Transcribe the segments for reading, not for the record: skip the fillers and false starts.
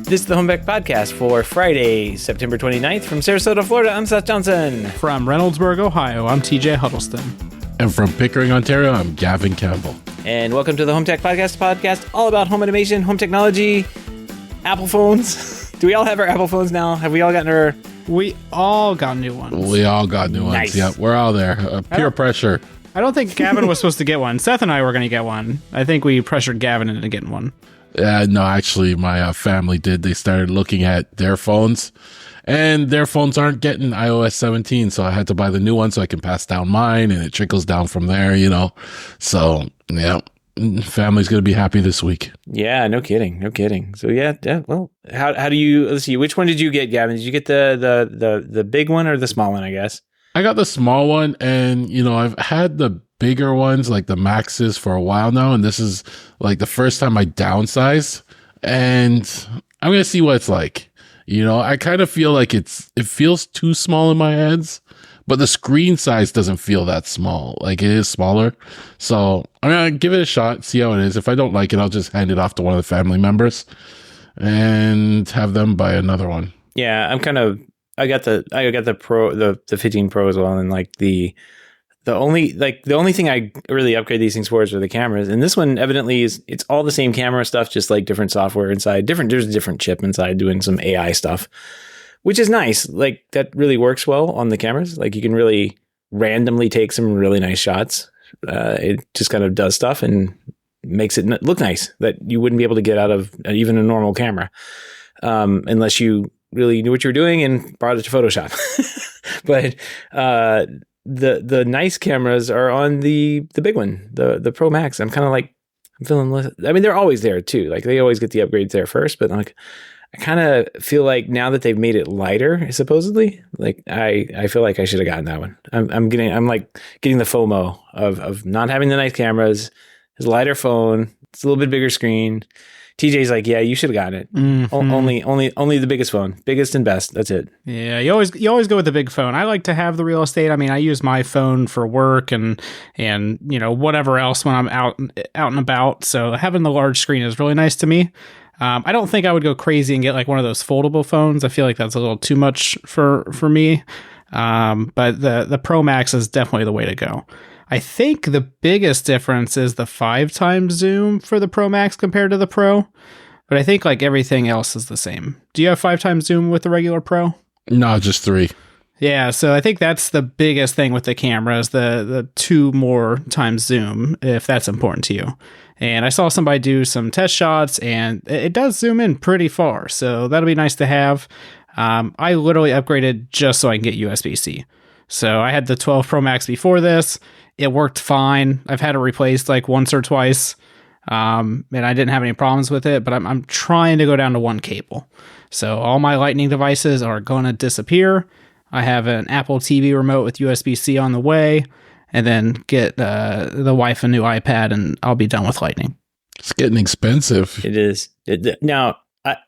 This is the HomeTech Podcast for Friday, September 29th. From Sarasota, Florida, I'm Seth Johnson. From Reynoldsburg, Ohio, I'm TJ Huddleston. And from Pickering, Ontario, I'm Gavin Campbell. And welcome to the HomeTech Podcast all about home automation, home technology, Apple phones. Do we all have our Apple phones now? Have we all gotten our... We all got new ones. We all got new ones. Nice. Yeah, we're all there. Peer pressure. I don't think Gavin was supposed to get one. Seth and I were going to get one. I think we pressured Gavin into getting one. No, actually, my family did. They started looking at their phones, and their phones aren't getting iOS 17, so I had to buy the new one so I can pass down mine, and it trickles down from there, you know. So, yeah, family's going to be happy this week. Yeah, no kidding. So, yeah, well, how do you... Let's see, which one did you get, Gavin? Did you get the big one or the small one, I guess? I got the small one, and, you know, I've had the bigger ones, like the Maxes, for a while now, and this is like the first time I downsized, and I'm gonna see what it's like. You know, I kind of feel like it feels too small in my hands, but the screen size doesn't feel that small. Like, it is smaller, so I'm gonna give it a shot, see how it is. If I don't like it, I'll just hand it off to one of the family members and have them buy another one. Yeah, I got the Pro, the 15 Pro as well, and like the only thing I really upgrade these things for is for the cameras. And this one evidently it's all the same camera stuff, just like different software inside. There's a different chip inside doing some AI stuff, which is nice. Like, that really works well on the cameras. Like, you can really randomly take some really nice shots. It just kind of does stuff and makes it look nice that you wouldn't be able to get out of even a normal camera, unless you really knew what you were doing and brought it to Photoshop. But the nice cameras are on the big one, the Pro Max. I'm feeling less. I mean, they're always there too. Like, they always get the upgrades there first, but like, I kind of feel like now that they've made it lighter, supposedly, like I feel like I should have gotten that one. I'm getting the FOMO of not having the nice cameras. It's a lighter phone. It's a little bit bigger screen. TJ's like, yeah, you should have gotten it. Mm-hmm. Only the biggest phone, biggest and best. That's it. Yeah, you always go with the big phone. I like to have the real estate. I mean, I use my phone for work and you know, whatever else when I'm out and about. So having the large screen is really nice to me. I don't think I would go crazy and get like one of those foldable phones. I feel like that's a little too much for me. But the Pro Max is definitely the way to go. I think the biggest difference is the 5x zoom for the Pro Max compared to the Pro, but I think like everything else is the same. Do you have 5x zoom with the regular Pro? No, just 3. Yeah, so I think that's the biggest thing with the cameras, the 2 more times zoom, if that's important to you. And I saw somebody do some test shots, and it does zoom in pretty far, so that'll be nice to have. I literally upgraded just so I can get USB-C. So I had the 12 Pro Max before this. It worked fine. I've had it replaced like once or twice, and I didn't have any problems with it, but I'm trying to go down to 1 cable. So all my Lightning devices are going to disappear. I have an Apple TV remote with USB-C on the way, and then get the wife a new iPad, and I'll be done with Lightning. It's getting expensive. It is. Now,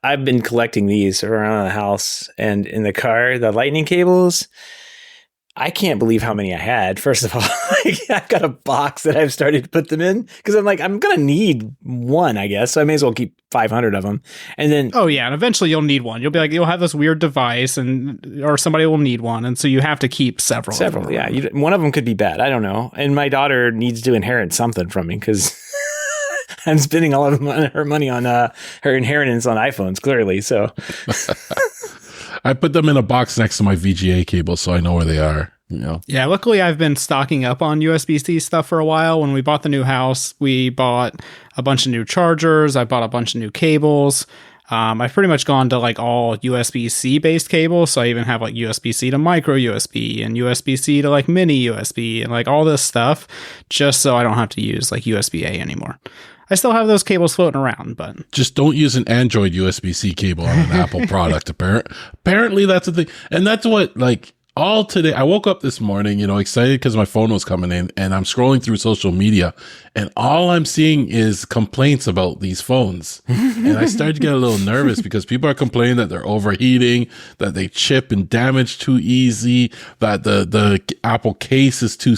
I've been collecting these around the house and in the car, the Lightning cables. I can't believe how many I had. First of all, I've got a box that I've started to put them in because I'm like, I'm going to need one, I guess. So I may as well keep 500 of them. And then, oh yeah. And eventually you'll need one. You'll be like, you'll have this weird device or somebody will need one. And so you have to keep several. Yeah. One of them could be bad. I don't know. And my daughter needs to inherit something from me because I'm spending all of her money on her inheritance on iPhones, clearly. So I put them in a box next to my VGA cable so I know where they are. You know? Yeah, luckily I've been stocking up on USB-C stuff for a while. When we bought the new house, we bought a bunch of new chargers. I bought a bunch of new cables. I've pretty much gone to like all USB-C based cables. So I even have like USB-C to micro USB and USB-C to like mini USB and like all this stuff just so I don't have to use like USB-A anymore. I still have those cables floating around, but just don't use an Android USB-C cable on an Apple product. Apparently that's the thing. And that's what, like, all today. I woke up this morning, excited because my phone was coming in, and I'm scrolling through social media, and all I'm seeing is complaints about these phones. And I started to get a little nervous because people are complaining that they're overheating, that they chip and damage too easy, that the Apple case is too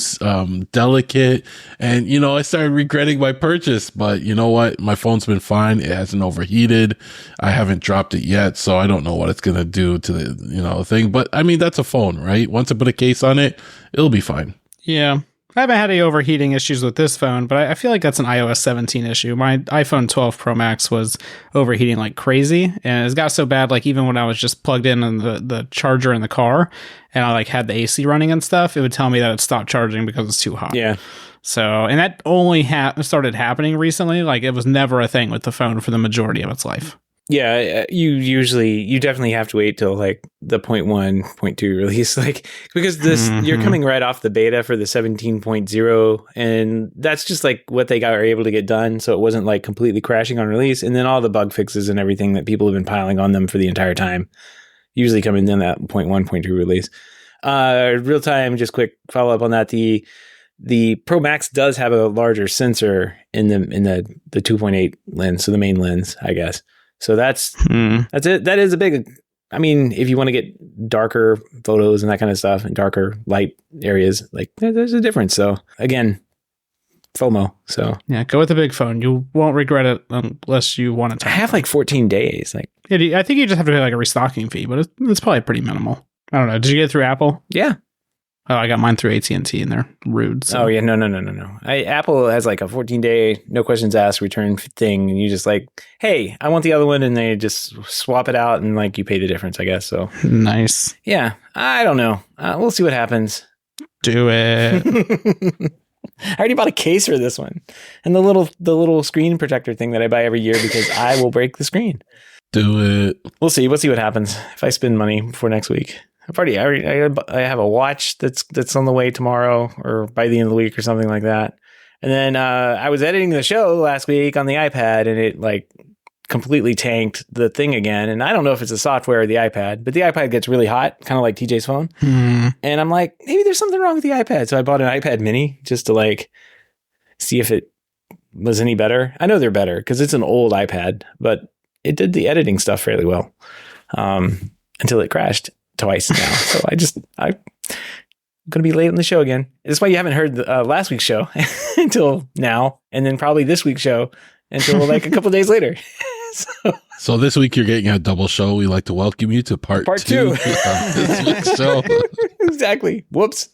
delicate. And, I started regretting my purchase, but you know what? My phone's been fine. It hasn't overheated. I haven't dropped it yet, so I don't know what it's going to do to the, thing. But I mean, that's a phone, right? Once I put a case on it, it'll be fine. Yeah. I haven't had any overheating issues with this phone, but I feel like that's an iOS 17 issue. My iPhone 12 Pro Max was overheating like crazy, and it got so bad, like even when I was just plugged in on the charger in the car and I like had the AC running and stuff, it would tell me that it stopped charging because it's too hot. Yeah. So, and that only started happening recently. Like it was never a thing with the phone for the majority of its life. Yeah, you definitely have to wait till like the 0.1, 0.2 release, like because you're coming right off the beta for the 17.0, and that's just like what they are able to get done. So it wasn't like completely crashing on release, and then all the bug fixes and everything that people have been piling on them for the entire time usually come in that 0.1, 0.2 release. Real time, just quick follow up on that. The Pro Max does have a larger sensor in the 2.8 lens, so the main lens, I guess. So that's it. That is a big, I mean, if you want to get darker photos and that kind of stuff and darker light areas, like there's a difference. So again, FOMO. So yeah, go with the big phone. You won't regret it unless you want it. I have like 14 days. Like, yeah, I think you just have to pay like a restocking fee, but it's probably pretty minimal. I don't know. Did you get it through Apple? Yeah. Oh, I got mine through AT&T and they're rude. So. Oh yeah, no. Apple has like a 14-day, no questions asked return thing, and you just like, hey, I want the other one, and they just swap it out, and like you pay the difference, I guess. So nice. Yeah, I don't know. We'll see what happens. Do it. I already bought a case for this one, and the little screen protector thing that I buy every year because I will break the screen. Do it. We'll see. We'll see what happens if I spend money before next week. I have a watch that's on the way tomorrow or by the end of the week or something like that. And then I was editing the show last week on the iPad, and it like completely tanked the thing again. And I don't know if it's the software or the iPad, but the iPad gets really hot, kind of like TJ's phone. And I'm like, maybe there's something wrong with the iPad. So I bought an iPad mini just to like see if it was any better. I know they're better because it's an old iPad, but it did the editing stuff fairly well until it crashed twice now. So I'm going to be late on the show again. That's why you haven't heard last week's show until now, and then probably this week's show until like a couple days later. So this week you're getting a double show. We like to welcome you to part two of this week's show. Exactly. Whoops.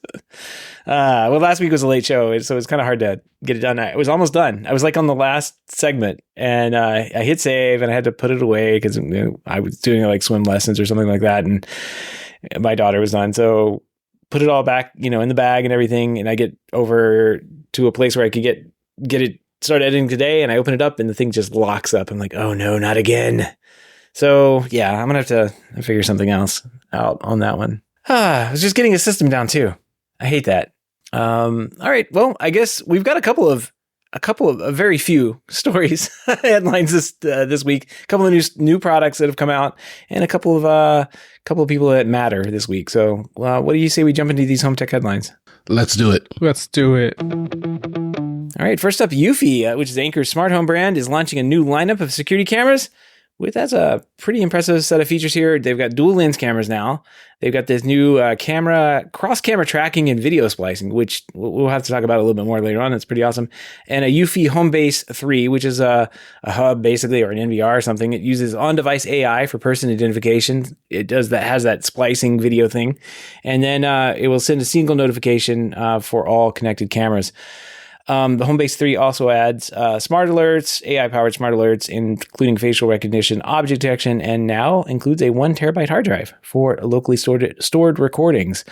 Well, last week was a late show, so it's kind of hard to get it done. I was almost done. I was like on the last segment, and I hit save, and I had to put it away because I was doing like swim lessons or something like that, and my daughter was done. So put it all back, in the bag and everything, and I get over to a place where I could get it. Start editing today, and I open it up and the thing just locks up. I'm like, oh no, not again. So yeah, I'm gonna have to figure something else out on that one. I was just getting a system down too. I hate that. All right, well, I guess we've got a couple of very few stories headlines this week. A couple of new products that have come out, and a couple of people that matter this week. So what do you say we jump into these HomeTech headlines? Let's do it. All right, first up, Eufy, which is Anker's smart home brand, is launching a new lineup of security cameras. That's a pretty impressive set of features here. They've got dual lens cameras now. They've got this new cross camera tracking and video splicing, which we'll have to talk about a little bit more later on. That's pretty awesome. And a Eufy Homebase 3, which is a hub basically, or an NVR or something. It uses on-device AI for person identification. It has that splicing video thing. And then it will send a single notification for all connected cameras. The Homebase 3 also adds smart alerts, AI-powered smart alerts, including facial recognition, object detection, and now includes a 1 terabyte hard drive for locally stored recordings.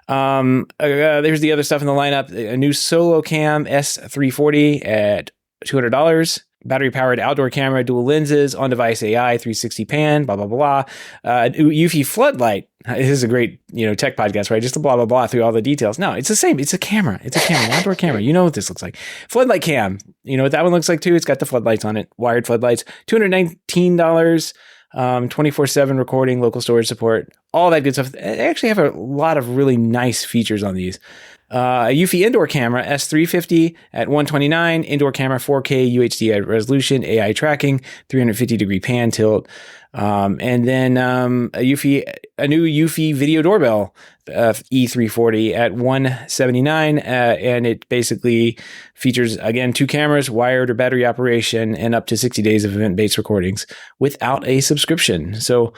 There's the other stuff in the lineup. A new Solo Cam S340 at $200. Battery-powered outdoor camera, dual lenses, on-device AI, 360 pan, blah, blah, blah. Eufy floodlight. This is a great, tech podcast, right? Just to blah, blah, blah through all the details. No, it's the same. It's a camera. An outdoor camera. You know what this looks like. Floodlight cam. You know what that one looks like too? It's got the floodlights on it. Wired floodlights. $219. 24/7 recording, local storage support, all that good stuff. They actually have a lot of really nice features on these. A Eufy indoor camera, S350 at 129, indoor camera 4K UHD resolution, AI tracking, 350-degree pan tilt. And then a new Eufy video doorbell, E340 at 179, and it basically features, again, 2 cameras, wired or battery operation, and up to 60 days of event-based recordings without a subscription. So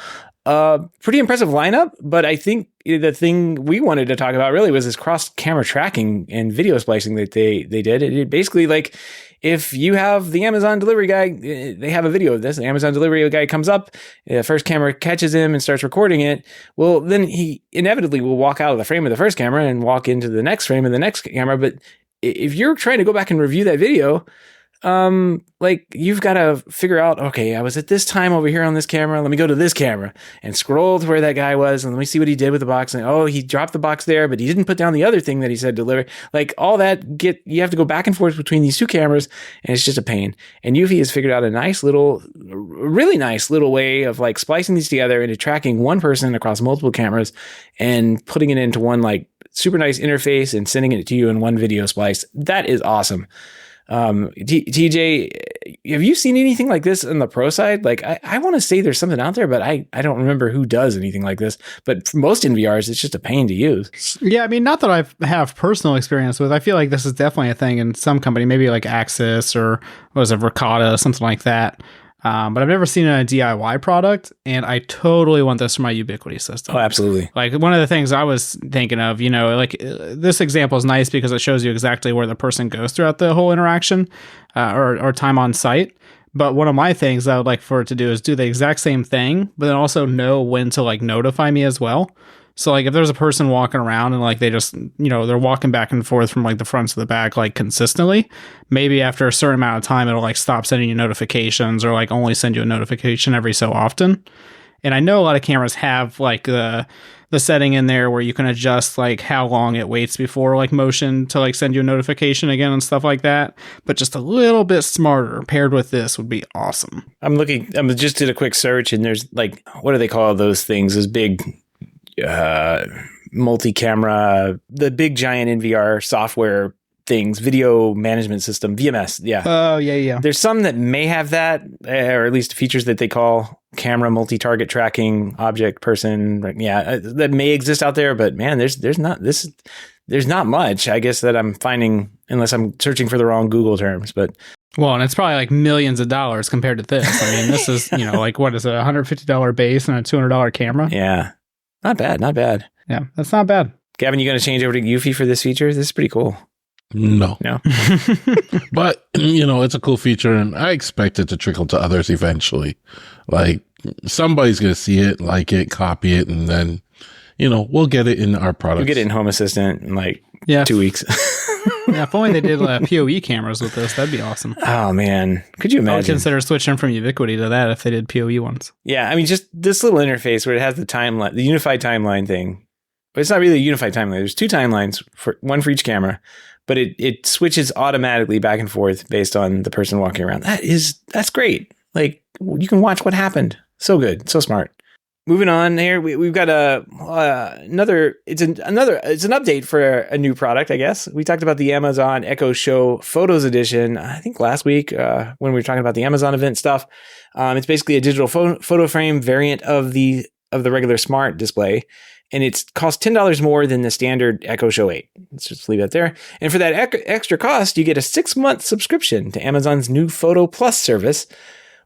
pretty impressive lineup, but I think the thing we wanted to talk about really was this cross-camera tracking and video splicing that they did. It basically, like, if you have the Amazon delivery guy, they have a video of this. The Amazon delivery guy comes up, the first camera catches him and starts recording it. Well, then he inevitably will walk out of the frame of the first camera and walk into the next frame of the next camera. But if you're trying to go back and review that video, like, you've got to figure out, okay, I was at this time over here on this camera. Let me go to this camera and scroll to where that guy was. And let me see what he did with the box. And, oh, he dropped the box there, but he didn't put down the other thing that he said deliver. Like, all that you have to go back and forth between these 2 cameras, and it's just a pain. And Eufy has figured out really nice little way of, like, splicing these together into tracking one person across multiple cameras and putting it into one, like, super nice interface and sending it to you in one video splice. That is awesome. TJ, have you seen anything like this on the pro side? Like, I want to say there's something out there, but I don't remember who does anything like this. But for most NVRs, it's just a pain to use. Yeah, I mean, not that I have personal experience with. I feel like this is definitely a thing in some company, maybe like Axis or what was it, Verkada, something like that. But I've never seen it in a DIY product, and I totally want this for my Ubiquity system. Oh, absolutely. Like, one of the things I was thinking of, like, this example is nice because it shows you exactly where the person goes throughout the whole interaction or time on site. But one of my things I would like for it to do is do the exact same thing, but then also know when to, like, notify me as well. So, like, if there's a person walking around and, like, they just, they're walking back and forth from, like, the front to the back, like, consistently, maybe after a certain amount of time, it'll, like, stop sending you notifications or, like, only send you a notification every so often. And I know a lot of cameras have, like, the setting in there where you can adjust, like, how long it waits before, like, motion to, like, send you a notification again and stuff like that. But just a little bit smarter paired with this would be awesome. I just did a quick search, and there's, like, what do they call those things? Those big multi-camera, the big giant NVR software things, video management system, VMS. Yeah. Oh, yeah. There's some that may have that, or at least features that they call camera multi-target tracking object person. Yeah, that may exist out there, but man, there's not much, I guess, that I'm finding, unless I'm searching for the wrong Google terms. But well, and it's probably like millions of dollars compared to this. I mean, this is, like, what is it, $150 base and a $200 camera? Yeah. Not bad. Yeah, that's not bad. Gavin, you going to change over to Eufy for this feature? This is pretty cool. No. But, it's a cool feature, and I expect it to trickle to others eventually. Like, somebody's going to see it, like it, copy it, and then, we'll get it in our products. We'll get it in Home Assistant in, like, 2 weeks. Yeah, if only they did PoE cameras with this, that'd be awesome. Oh, man. Could you imagine? I would consider switching from Ubiquity to that if they did PoE ones. Yeah, I mean, just this little interface where it has the timeline, the unified timeline thing. But it's not really a unified timeline. There's 2 timelines, one for each camera, but it switches automatically back and forth based on the person walking around. That's great. Like, you can watch what happened. So good. So smart. Moving on here, we've got another. It's an update for a new product, I guess. We talked about the Amazon Echo Show Photos Edition, I think last week when we were talking about the Amazon event stuff. It's basically a digital photo frame variant of the regular smart display, and it costs $10 more than the standard Echo Show 8. Let's just leave that there. And for that extra cost, you get a 6-month subscription to Amazon's new Photo Plus service,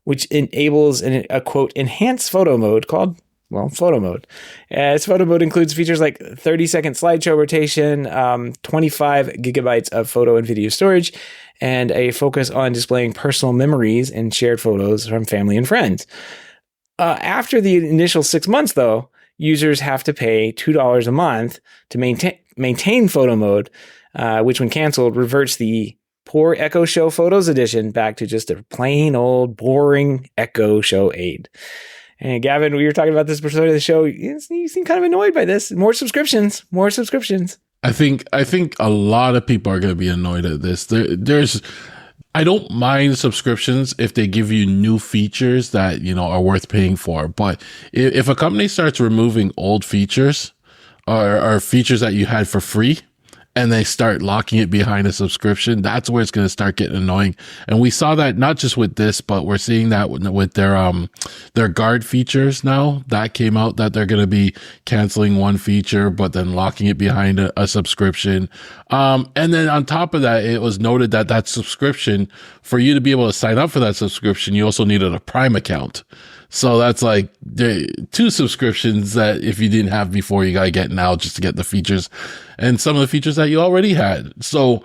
which enables a quote enhanced photo mode called photo mode. Its photo mode includes features like 30-second slideshow rotation, 25 gigabytes of photo and video storage, and a focus on displaying personal memories and shared photos from family and friends. After the initial 6 months, though, users have to pay $2 a month to maintain photo mode, which when canceled reverts the poor Echo Show Photos Edition back to just a plain old boring Echo Show 8. And Gavin, we were talking about this episode of the show. You seem kind of annoyed by this. More subscriptions. I think a lot of people are going to be annoyed at this. I don't mind subscriptions if they give you new features that, are worth paying for. But if a company starts removing old features or features that you had for free, and they start locking it behind a subscription, that's where it's going to start getting annoying. And we saw that not just with this, but we're seeing that with their guard features now. That came out that they're going to be canceling one feature, but then locking it behind a subscription. And then on top of that, it was noted that subscription, for you to be able to sign up for that subscription, you also needed a Prime account. So that's like two subscriptions that if you didn't have before, you got to get now just to get the features and some of the features that you already had. So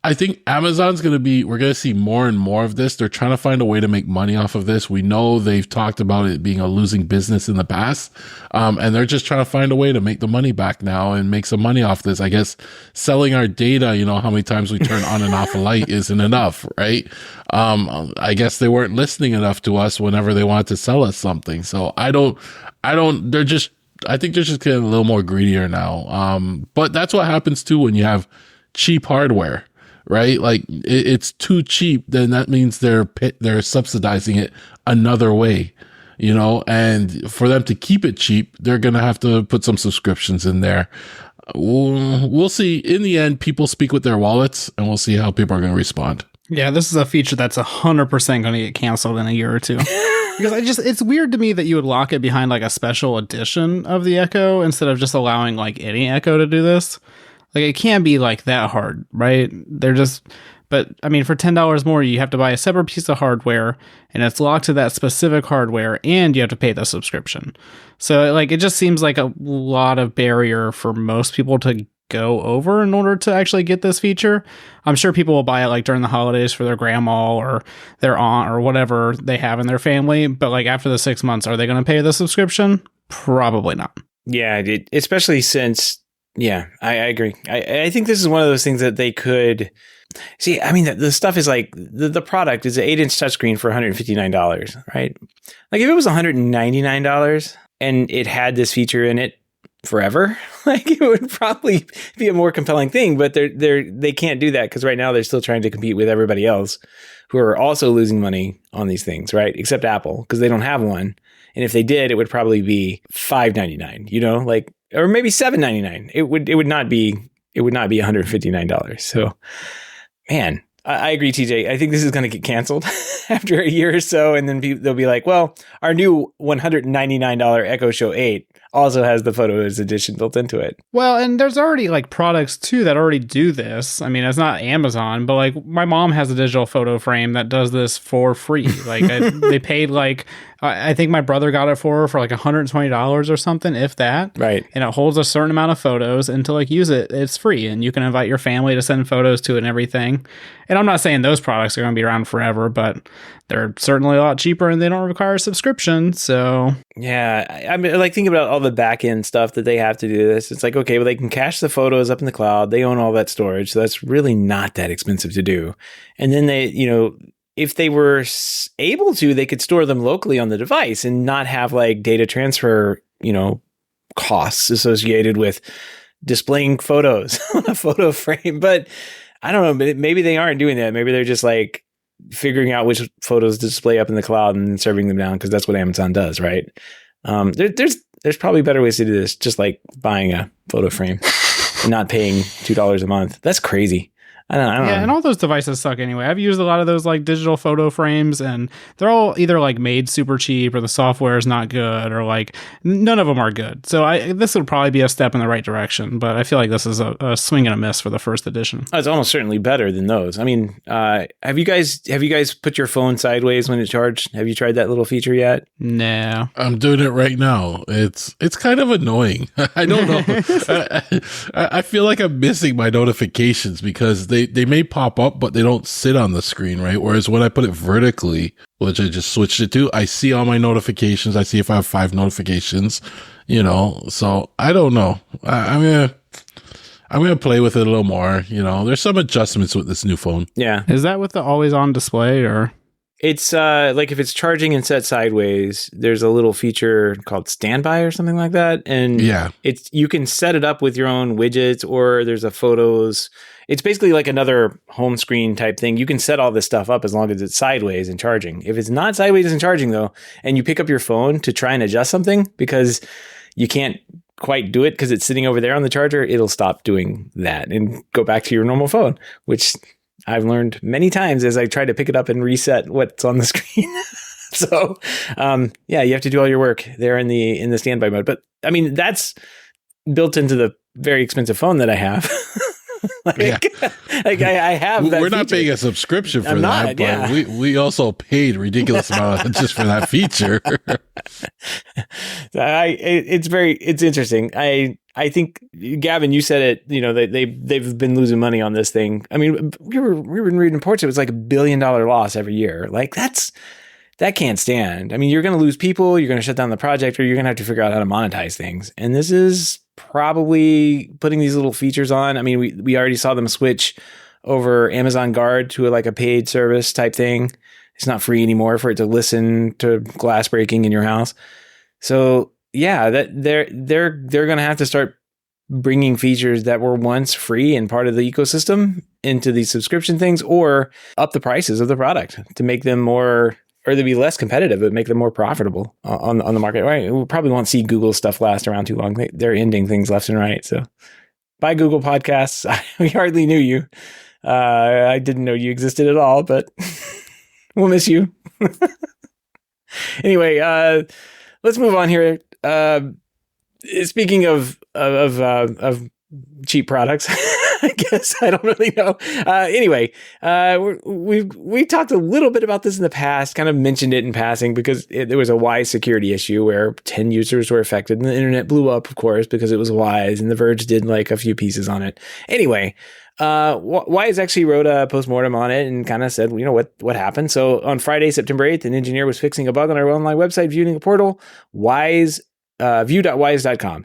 I think we're going to see more and more of this. They're trying to find a way to make money off of this. We know they've talked about it being a losing business in the past. And they're just trying to find a way to make the money back now and make some money off this. I guess selling our data, how many times we turn on and off a light isn't enough, right? I guess they weren't listening enough to us whenever they wanted to sell us something. So I think they're just getting a little more greedier now. But that's what happens too when you have cheap hardware. Right? Like it's too cheap, then that means they're subsidizing it another way, and for them to keep it cheap, they're going to have to put some subscriptions in there. We'll see. In the end, people speak with their wallets, and we'll see how people are going to respond. Yeah, this is a feature that's 100% going to get canceled in a year or two. Because it's weird to me that you would lock it behind like a special edition of the Echo instead of just allowing like any Echo to do this. Like, it can't be like that hard, right? But I mean, for $10 more, you have to buy a separate piece of hardware, and it's locked to that specific hardware, and you have to pay the subscription. So like, it just seems like a lot of barrier for most people to go over in order to actually get this feature. I'm sure people will buy it like during the holidays for their grandma or their aunt or whatever they have in their family. But like after the 6 months, are they going to pay the subscription? Probably not. Yeah, especially since... Yeah, I agree. I think this is one of those things that they could see. I mean, the stuff is like the product is an 8-inch touchscreen for $159, right? Like if it was $199 and it had this feature in it forever, like it would probably be a more compelling thing. But they can't do that because right now they're still trying to compete with everybody else who are also losing money on these things, right? Except Apple, because they don't have one. And if they did, it would probably be $599, like. Or maybe $799. It would not be $159. So, man, I agree, TJ. I think this is going to get canceled after a year or so, and then they'll be like, "Well, our new $199 Echo Show 8 also has the Photos edition built into it." Well, and there's already like products too that already do this. I mean, it's not Amazon, but like my mom has a digital photo frame that does this for free. Like they paid like. I think my brother got it for like $120 or something, if that. Right. And it holds a certain amount of photos, and to like use it, it's free. And you can invite your family to send photos to it and everything. And I'm not saying those products are going to be around forever, but they're certainly a lot cheaper and they don't require a subscription. So yeah, I mean, like thinking about all the back end stuff that they have to do this. It's like, okay, well, they can cache the photos up in the cloud. They own all that storage. So that's really not that expensive to do. And then they, if they were able to, they could store them locally on the device and not have like data transfer, costs associated with displaying photos on a photo frame. But I don't know, maybe they aren't doing that. Maybe they're just like figuring out which photos to display up in the cloud and serving them down because that's what Amazon does, right? There's probably better ways to do this, just like buying a photo frame and not paying $2 a month. That's crazy. I don't know. Yeah, and all those devices suck anyway. I've used a lot of those like digital photo frames, and they're all either like made super cheap or the software is not good, or like none of them are good. So this would probably be a step in the right direction, but I feel like this is a swing and a miss for the first edition. Oh, it's almost certainly better than those. I mean, have you guys put your phone sideways when it's charged? Have you tried that little feature yet? No. I'm doing it right now. It's kind of annoying. I don't know. I feel like I'm missing my notifications because they may pop up, but they don't sit on the screen, right? Whereas when I put it vertically, which I just switched it to, I see all my notifications. I see if I have 5 notifications, so I don't know. I'm gonna play with it a little more. There's some adjustments with this new phone. Yeah. Is that with the always on display or? It's like if it's charging and set sideways, there's a little feature called standby or something like that. And it's you can set it up with your own widgets, or there's a photos. It's basically like another home screen type thing. You can set all this stuff up as long as it's sideways and charging. If it's not sideways and charging though, and you pick up your phone to try and adjust something because you can't quite do it because it's sitting over there on the charger, it'll stop doing that and go back to your normal phone, which I've learned many times as I try to pick it up and reset what's on the screen. So, you have to do all your work there in the standby mode. But I mean, that's built into the very expensive phone that I have. I have that. We're not paying a subscription for that, but we also paid ridiculous amount just for that feature. It's interesting. I think, Gavin, you said it, they've been losing money on this thing. I mean, we were reading reports. It was like $1 billion loss every year. Like that can't stand. I mean, you're going to lose people, you're going to shut down the project, or you're going to have to figure out how to monetize things. And this is probably putting these little features on. I mean, we already saw them switch over Amazon Guard to a paid service type thing. It's not free anymore for it to listen to glass breaking in your house. So yeah, that they're going to have to start bringing features that were once free and part of the ecosystem into these subscription things, or up the prices of the product to make them more, or to be less competitive, but make them more profitable on the market. Right? We probably won't see Google stuff last around too long. They're ending things left and right. So bye, Google Podcasts. We hardly knew you. I didn't know you existed at all, but we'll miss you. Anyway, let's move on here. Speaking of cheap products, I guess I don't really know. Anyway, we talked a little bit about this in the past, kind of mentioned it in passing because there was a Wise security issue where 10 users were affected, and the internet blew up, of course, because it was Wise, and The Verge did a few pieces on it. Anyway, Wise actually wrote a postmortem on it and kind of said, what happened. So on Friday, September 8th, an engineer was fixing a bug on our online website viewing a portal, view.wise.com.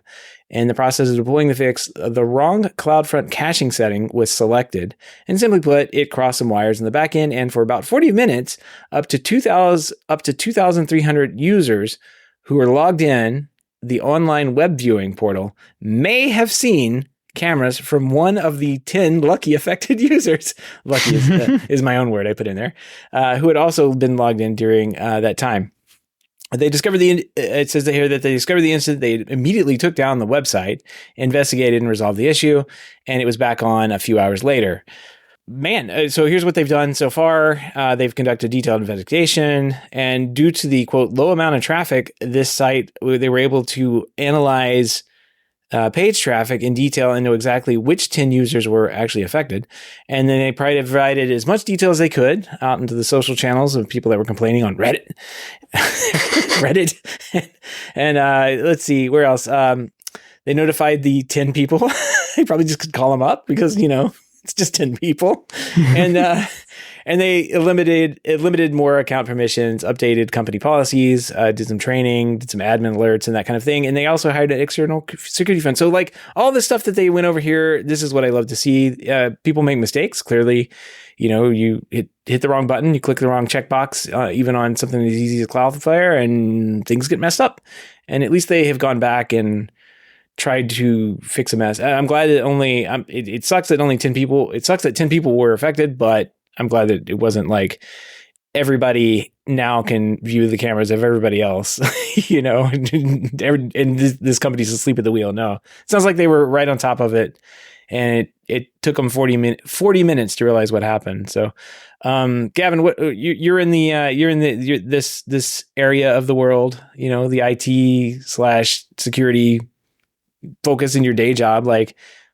In the process of deploying the fix, the wrong CloudFront caching setting was selected. And simply put, it crossed some wires in the back end. And for about 40 minutes, up to 2,300 users who were logged in the online web viewing portal may have seen cameras from one of the 10 lucky affected users. Lucky is my own word I put in there, who had also been logged in during that time. They discovered it says here that they discovered the incident. They immediately took down the website, investigated, and resolved the issue, and it was back on a few hours later. Man, so here's what they've done so far. They've conducted detailed investigation, and due to the, quote, low amount of traffic, this site, they were able to analyze page traffic in detail and know exactly which 10 users were actually affected. And then they provided as much detail as they could out into the social channels of people that were complaining on Reddit. And let's see, where else? They notified the 10 people. They probably just could call them up because, it's just 10 people. And they limited more account permissions, updated company policies, did some training, did some admin alerts and that kind of thing. And they also hired an external security firm. So all the stuff that they went over here, this is what I love to see. People make mistakes. Clearly, you hit the wrong button, you click the wrong checkbox, even on something as easy as Cloudflare, and things get messed up. And at least they have gone back and tried to fix a mess. I'm glad that it sucks that only 10 people, it sucks that 10 people were affected, but I'm glad that it wasn't like everybody now can view the cameras of everybody else, and this company's asleep at the wheel. No, it sounds like they were right on top of it, and it took them 40 minutes to realize what happened. So, Gavin, you're in this area of the world, the IT/security focus in your day job.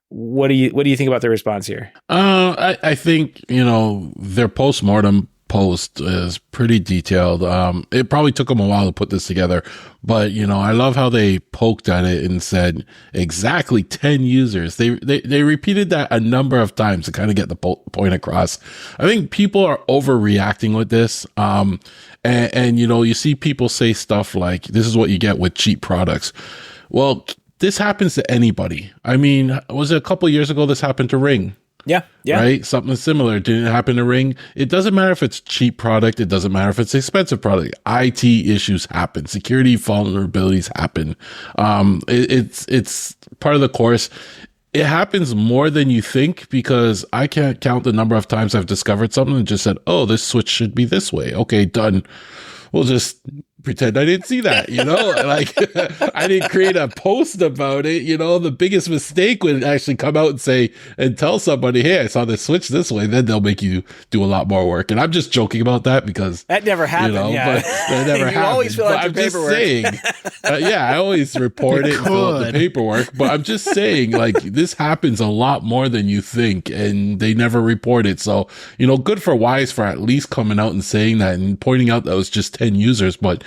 What do you think about the response here? I think, their postmortem post is pretty detailed. It probably took them a while to put this together, but I love how they poked at it and said exactly 10 users. They repeated that a number of times to kind of get the point across. I think people are overreacting with this. And you see people say stuff like, this is what you get with cheap products. Well, this happens to anybody. I mean, was it a couple of years ago this happened to Ring? Yeah. Right? Something similar didn't happen to Ring. It doesn't matter if it's cheap product. It doesn't matter if it's expensive product. IT issues happen. Security vulnerabilities happen. It's part of the course. It happens more than you think, because I can't count the number of times I've discovered something and just said, oh, this switch should be this way. Okay, done. We'll just pretend I didn't see that, like I didn't create a post about it. The biggest mistake would actually come out and say, and tell somebody, hey, I saw this switch this way. Then they'll make you do a lot more work. And I'm just joking about that because that never happened. But that never happened. Always fill out your paperwork. Saying, I always report it and fill out the paperwork. But I'm just saying, like, this happens a lot more than you think, and they never report it. So, good for Wise for at least coming out and saying that and pointing out that it was just 10 users. But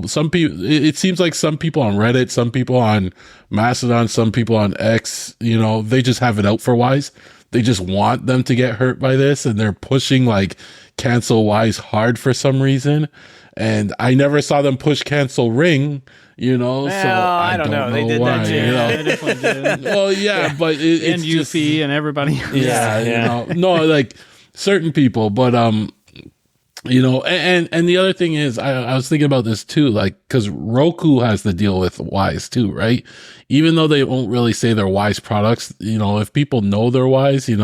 some people, it seems like some people on Reddit, some people on Mastodon, some people on X, they just have it out for Wise. They just want them to get hurt by this, and they're pushing like cancel Wise hard for some reason. And I never saw them push cancel Ring, well, so I don't know. They did why, that too. They definitely did. Well, yeah, but it's and just, Eufy and everybody. No, like certain people, but and the other thing is, I was thinking about this too, like, because Roku has to deal with Wise too, right? Even though they won't really say they're Wise products, if people know they're Wise, they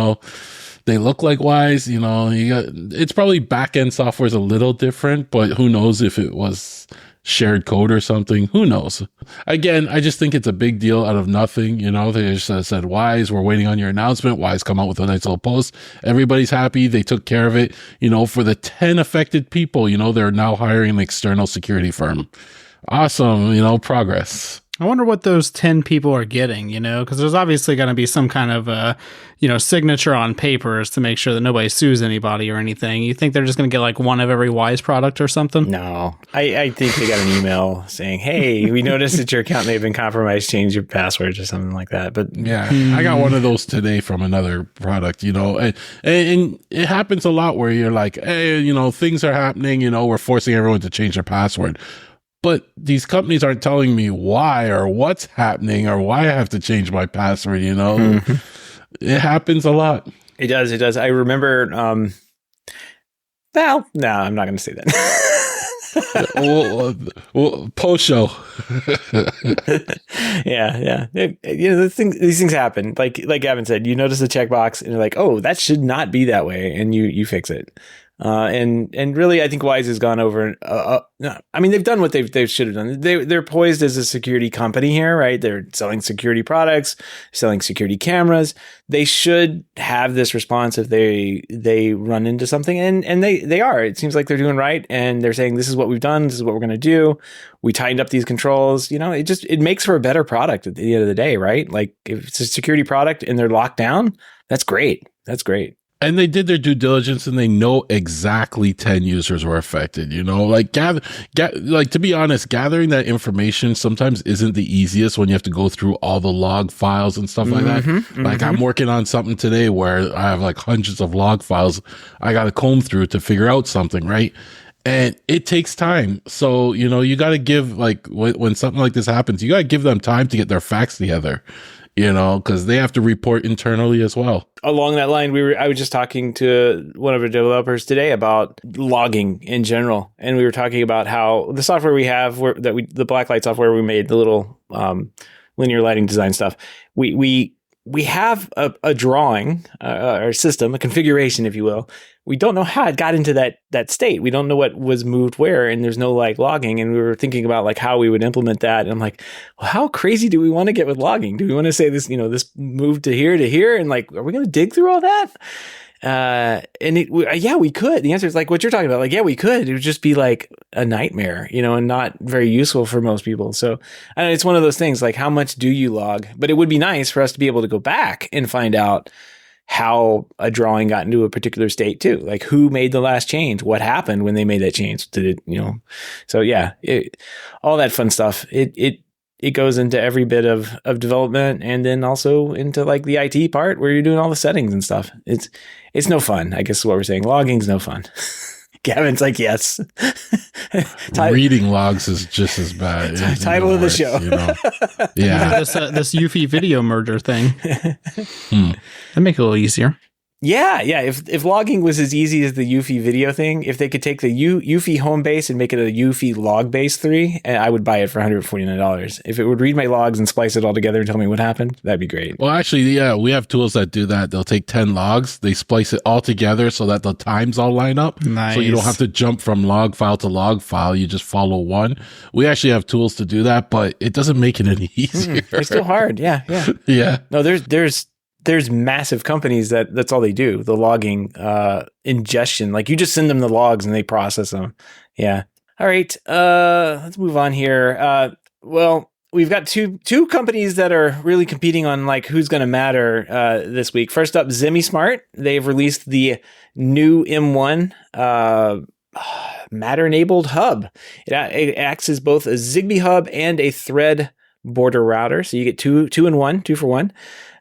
look like Wise, it's probably back end software is a little different, but who knows if it was shared code or something? Who knows? Again, I just think it's a big deal out of nothing. They just said, Wise, we're waiting on your announcement. Wise come out with a nice little post. Everybody's happy. They took care of it. For the 10 affected people, they're now hiring an external security firm. Awesome. Progress. I wonder what those 10 people are getting, because there's obviously going to be some kind of, signature on papers to make sure that nobody sues anybody or anything. You think they're just going to get like one of every Wise product or something? No, I think they got an email saying, hey, we noticed that your account may have been compromised. Change your passwords or something like that. But yeah, I got one of those today from another product, and it happens a lot where you're like, hey, things are happening, we're forcing everyone to change their password. But these companies aren't telling me why or what's happening or why I have to change my password, Mm-hmm. It happens a lot. It does. I remember, well, no, I'm not going to say that. well, post show. Yeah. These things happen. Like Gavin said, you notice the checkbox and you're like, oh, that should not be that way. And you fix it. And really, I think Wise has gone over. I mean, they've done what they should have done. They're poised as a security company here, right? They're selling security products, selling security cameras. They should have this response if they run into something, and they are. It seems like they're doing right, and they're saying this is what we've done, this is what we're going to do. We tightened up these controls. It makes for a better product at the end of the day, right? Like if it's a security product and they're locked down, that's great. That's great. And they did their due diligence, and they know exactly 10 users were affected. Like to be honest, gathering that information sometimes isn't the easiest when you have to go through all the log files and stuff like that. Like I'm working on something today where I have like hundreds of log files I got to comb through to figure out something, right? And it takes time. So, you got to give, like, when something like this happens, you got to give them time to get their facts together, because they have to report internally as well. Along that line, I was just talking to one of our developers today about logging in general. And we were talking about how the software we have, the blacklight software we made, the little linear lighting design stuff, we have a drawing, our system, a configuration, if you will. We don't know how it got into that state. We don't know what was moved where, and there's no like logging. And we were thinking about like how we would implement that. And I'm like, well, how crazy do we want to get with logging? Do we want to say this, this moved to here? And like, are we going to dig through all that? Yeah, we could. The answer is like what you're talking about. Like, yeah, we could. It would just be like a nightmare, and not very useful for most people. So I know it's one of those things, like how much do you log? But it would be nice for us to be able to go back and find out how a drawing got into a particular state too. Like who made the last change? What happened when they made that change? Did it, so yeah, all that fun stuff. It goes into every bit of development, and then also into like the IT part where you're doing all the settings and stuff. It's no fun. I guess is what we're saying. Logging's no fun. Gavin's like, yes. Reading logs is just as bad. Title of the show. Yeah. This Eufy video merger thing. That make it a little easier. Yeah. If logging was as easy as the Eufy video thing, if they could take the Eufy home base and make it a Eufy log base 3, I would buy it for $149. If it would read my logs and splice it all together and tell me what happened, that'd be great. Well, actually, yeah, we have tools that do that. They'll take 10 logs, they splice it all together so that the times all line up. Nice. So you don't have to jump from log file to log file. You just follow one. We actually have tools to do that, but it doesn't make it any easier. It's still hard. Yeah. Yeah. No, there's massive companies that's all they do, the logging ingestion. Like you just send them the logs and they process them. Yeah. All right. Let's move on here. Well, we've got two companies that are really competing on like who's going to matter this week. First up, ZemiSmart. They've released the new M1 Matter-enabled hub. It acts as both a Zigbee hub and a Thread border router. So you get two for one.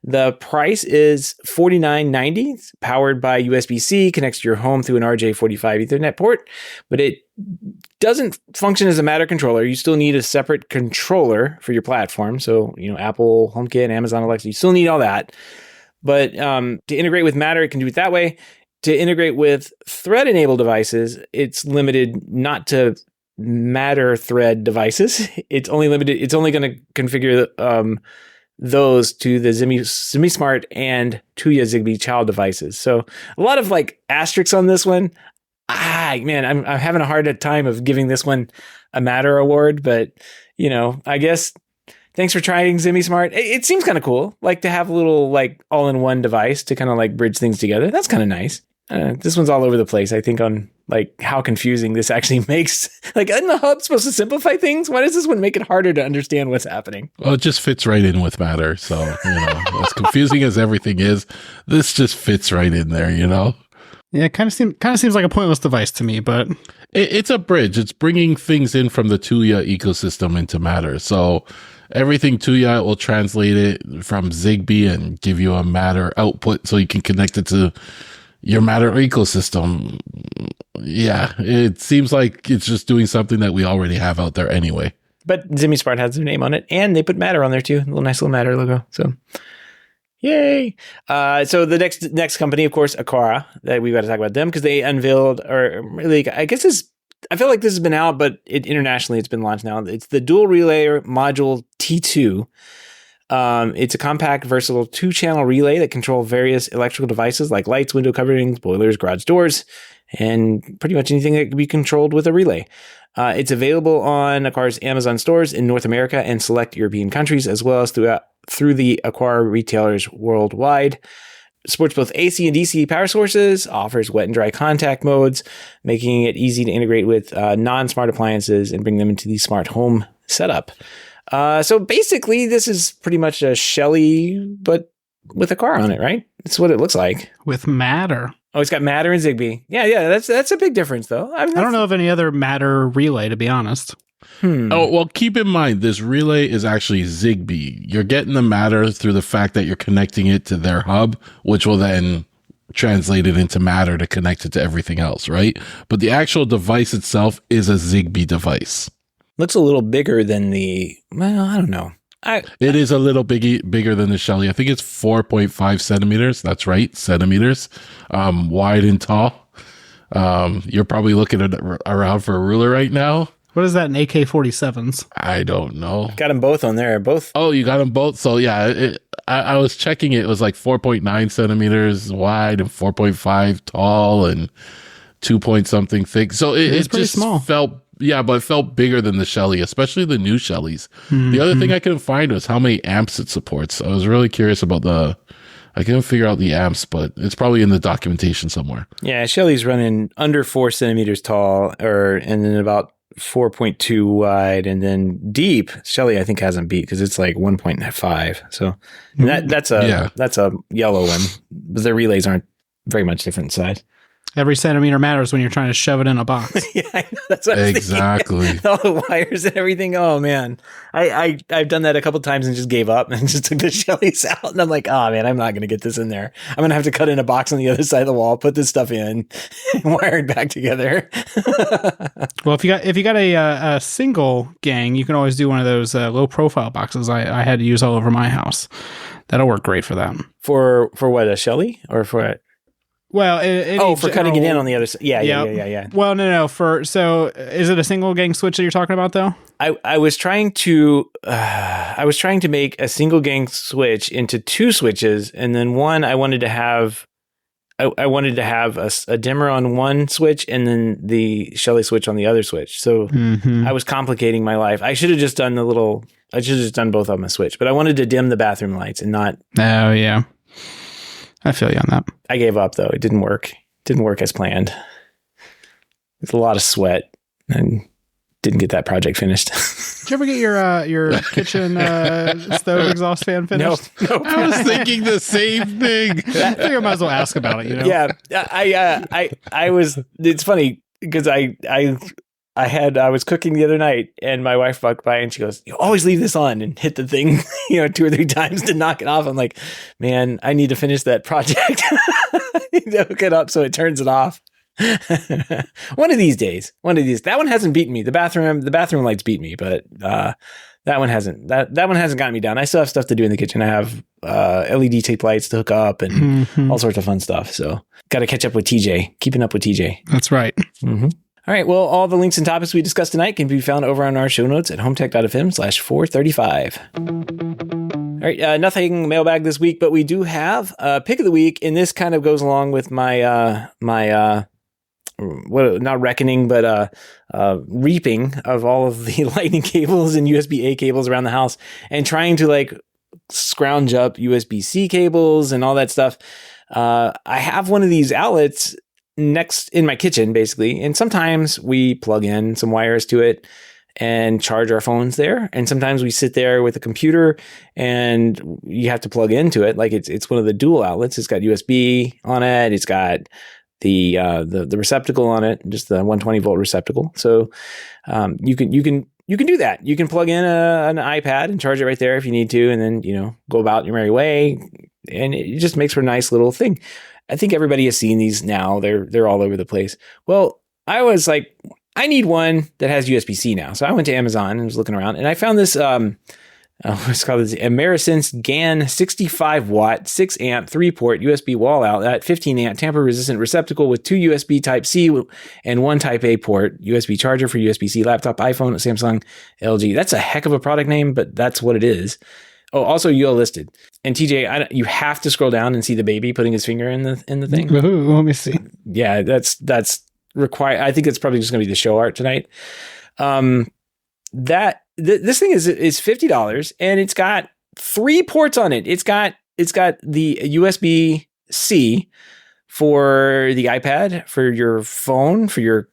The price is $49.90. It's powered by USB-C, connects to your home through an RJ45 Ethernet port, but it doesn't function as a Matter controller. You still need a separate controller for your platform. So, Apple, HomeKit, Amazon Alexa, you still need all that. But to integrate with Matter, it can do it that way. To integrate with Thread-enabled devices, it's limited not to Matter Thread devices. It's only going to configure those to the ZemiSmart and Tuya Zigbee child devices. So a lot of like asterisks on this one. Man, I'm having a hard time of giving this one a Matter award, but I guess thanks for trying ZemiSmart. It seems kind of cool, like to have a little like all-in-one device to kind of like bridge things together. That's kind of nice. This one's all over the place, I think, on like how confusing this actually makes. Like, isn't the hub supposed to simplify things? Why does this one make it harder to understand what's happening? Well, it just fits right in with Matter. So, as confusing as everything is, this just fits right in there, Yeah, it kind of seems like a pointless device to me, but it's a bridge. It's bringing things in from the Tuya ecosystem into Matter. So everything Tuya will translate it from Zigbee and give you a Matter output so you can connect it to your Matter ecosystem. Yeah, it seems like it's just doing something that we already have out there anyway. But ZemiSmart has their name on it, and they put Matter on there too. Nice little Matter logo. So, yay! So the next company, of course, Aqara. That we've got to talk about them because they unveiled, or really, I guess I feel like this has been out, but internationally it's been launched now. It's the Dual Relay Module T2. It's a compact, versatile 2-channel relay that controls various electrical devices like lights, window coverings, boilers, garage doors, and pretty much anything that can be controlled with a relay. It's available on Aqara's Amazon stores in North America and select European countries, as well as through the Aqara retailers worldwide. Supports both AC and DC power sources, offers wet and dry contact modes, making it easy to integrate with non-smart appliances and bring them into the smart home setup. So basically, this is pretty much a Shelly, but with Aqara on it, right? That's what it looks like. with Matter. Oh, it's got Matter and Zigbee. Yeah, that's a big difference, though. I don't know of any other Matter relay, to be honest. Oh, well, keep in mind, this relay is actually Zigbee. You're getting the Matter through the fact that you're connecting it to their hub, which will then translate it into Matter to connect it to everything else, right? But the actual device itself is a Zigbee device. Looks a little bigger than I don't know. It is a little bigger than the Shelly. I think it's 4.5 centimeters. That's right, centimeters, wide and tall. You're probably looking around for a ruler right now. What is that in AK-47s? I don't know. Got them both on there. Both. Oh, you got them both. So yeah, I was checking it. It was like 4.9 centimeters wide and 4.5 tall and 2 point something thick. So it pretty just small. but it felt bigger than the Shelly, especially the new Shellys. The other thing I couldn't find was how many amps it supports. I was really curious about I couldn't figure out the amps, but it's probably in the documentation somewhere. Yeah, Shelly's running under 4 centimeters tall, and then about 4.2 wide, and then deep. Shelly, I think, hasn't beat because it's like 1.5. So that's a yellow one. But the relays aren't very much different in size. Every centimeter matters when you're trying to shove it in a box. Yeah, I know. That's what I was Exactly. thinking. All the wires and everything. Oh man, I've done that a couple times and just gave up and just took the Shellys out. And I'm like, oh man, I'm not going to get this in there. I'm going to have to cut in a box on the other side of the wall, put this stuff in, and wire it back together. Well, if you got a single gang, you can always do one of those low profile boxes I had to use all over my house. That'll work great for that. For what, a Shelly or for what? Well, for cutting it in on the other side. Yeah. Well, no. So is it a single gang switch that you're talking about though? I was trying to make a single gang switch into two switches, and then one I wanted to have a dimmer on one switch and then the Shelly switch on the other switch. So I was complicating my life. I should have just done both of them a switch, but I wanted to dim the bathroom lights and not. Oh yeah. I feel you on that. I gave up though. It didn't work. Didn't work as planned. It's a lot of sweat and didn't get that project finished. Did you ever get your kitchen stove exhaust fan finished? No. I was thinking the same thing. I think I might as well ask about it. You know? Yeah. I was. It's funny because I was cooking the other night and my wife walked by and she goes, "You always leave this on," and hit the thing, 2 or 3 times to knock it off. I'm like, man, I need to finish that project. I need to hook it up so it turns it off. One of these days. That one hasn't beaten me. The bathroom lights beat me, but that one hasn't. That one hasn't gotten me down. I still have stuff to do in the kitchen. I have LED tape lights to hook up and all sorts of fun stuff. So got to catch up with TJ. Keeping up with TJ. That's right. Mm-hmm. All right. Well, all the links and topics we discussed tonight can be found over on our show notes at HomeTech.fm/435. All right. Nothing mailbag this week, but we do have a pick of the week, and this kind of goes along with my not reckoning, but reaping of all of the lightning cables and USB-A cables around the house, and trying to scrounge up USB-C cables and all that stuff. I have one of these outlets next in my kitchen, basically, and sometimes we plug in some wires to it and charge our phones there, and sometimes we sit there with a computer and you have to plug into it. Like it's one of the dual outlets. It's got USB on it. It's got the receptacle on it, just the 120 volt receptacle. So you can do that. You can plug in an iPad and charge it right there if you need to, and then go about your merry way. And it just makes for a nice little thing. I think everybody has seen these now. They're all over the place. Well, I was like, I need one that has USB-C now. So I went to Amazon and was looking around, and I found this. It's called the Amerisense GAN 65 watt 6 amp 3-port USB wall outlet 15 amp tamper resistant receptacle with 2 USB Type C and 1 Type A port, USB charger for USB-C laptop, iPhone, Samsung, LG. That's a heck of a product name, but that's what it is. Oh, also UL listed. And TJ, you have to scroll down and see the baby putting his finger in the thing. Ooh, let me see. Yeah, that's required. I think it's probably just going to be the show art tonight. This thing is $50, and it's got 3 ports on it. It's got the USB-C for the iPad, for your phone, for your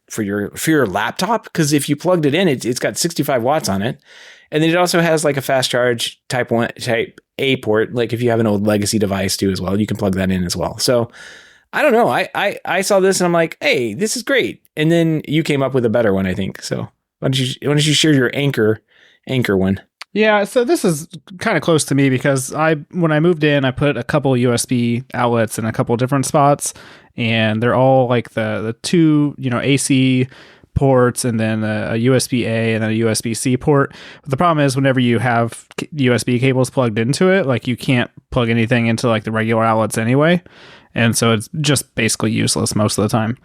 laptop. Because if you plugged it in, it's got 65 watts on it, and then it also has a fast charge Type A port. Like if you have an old legacy device too as well, you can plug that in as well. So I don't know. I saw this and I'm like, hey, this is great. And then you came up with a better one, I think. So why don't you share your anchor one? Yeah, so this is kind of close to me because when I moved in, I put a couple USB outlets in a couple different spots, and they're all like the 2, AC ports, and then a USB-A and then a USB-C port. But the problem is whenever you have USB cables plugged into it, you can't plug anything into the regular outlets anyway. And so it's just basically useless most of the time.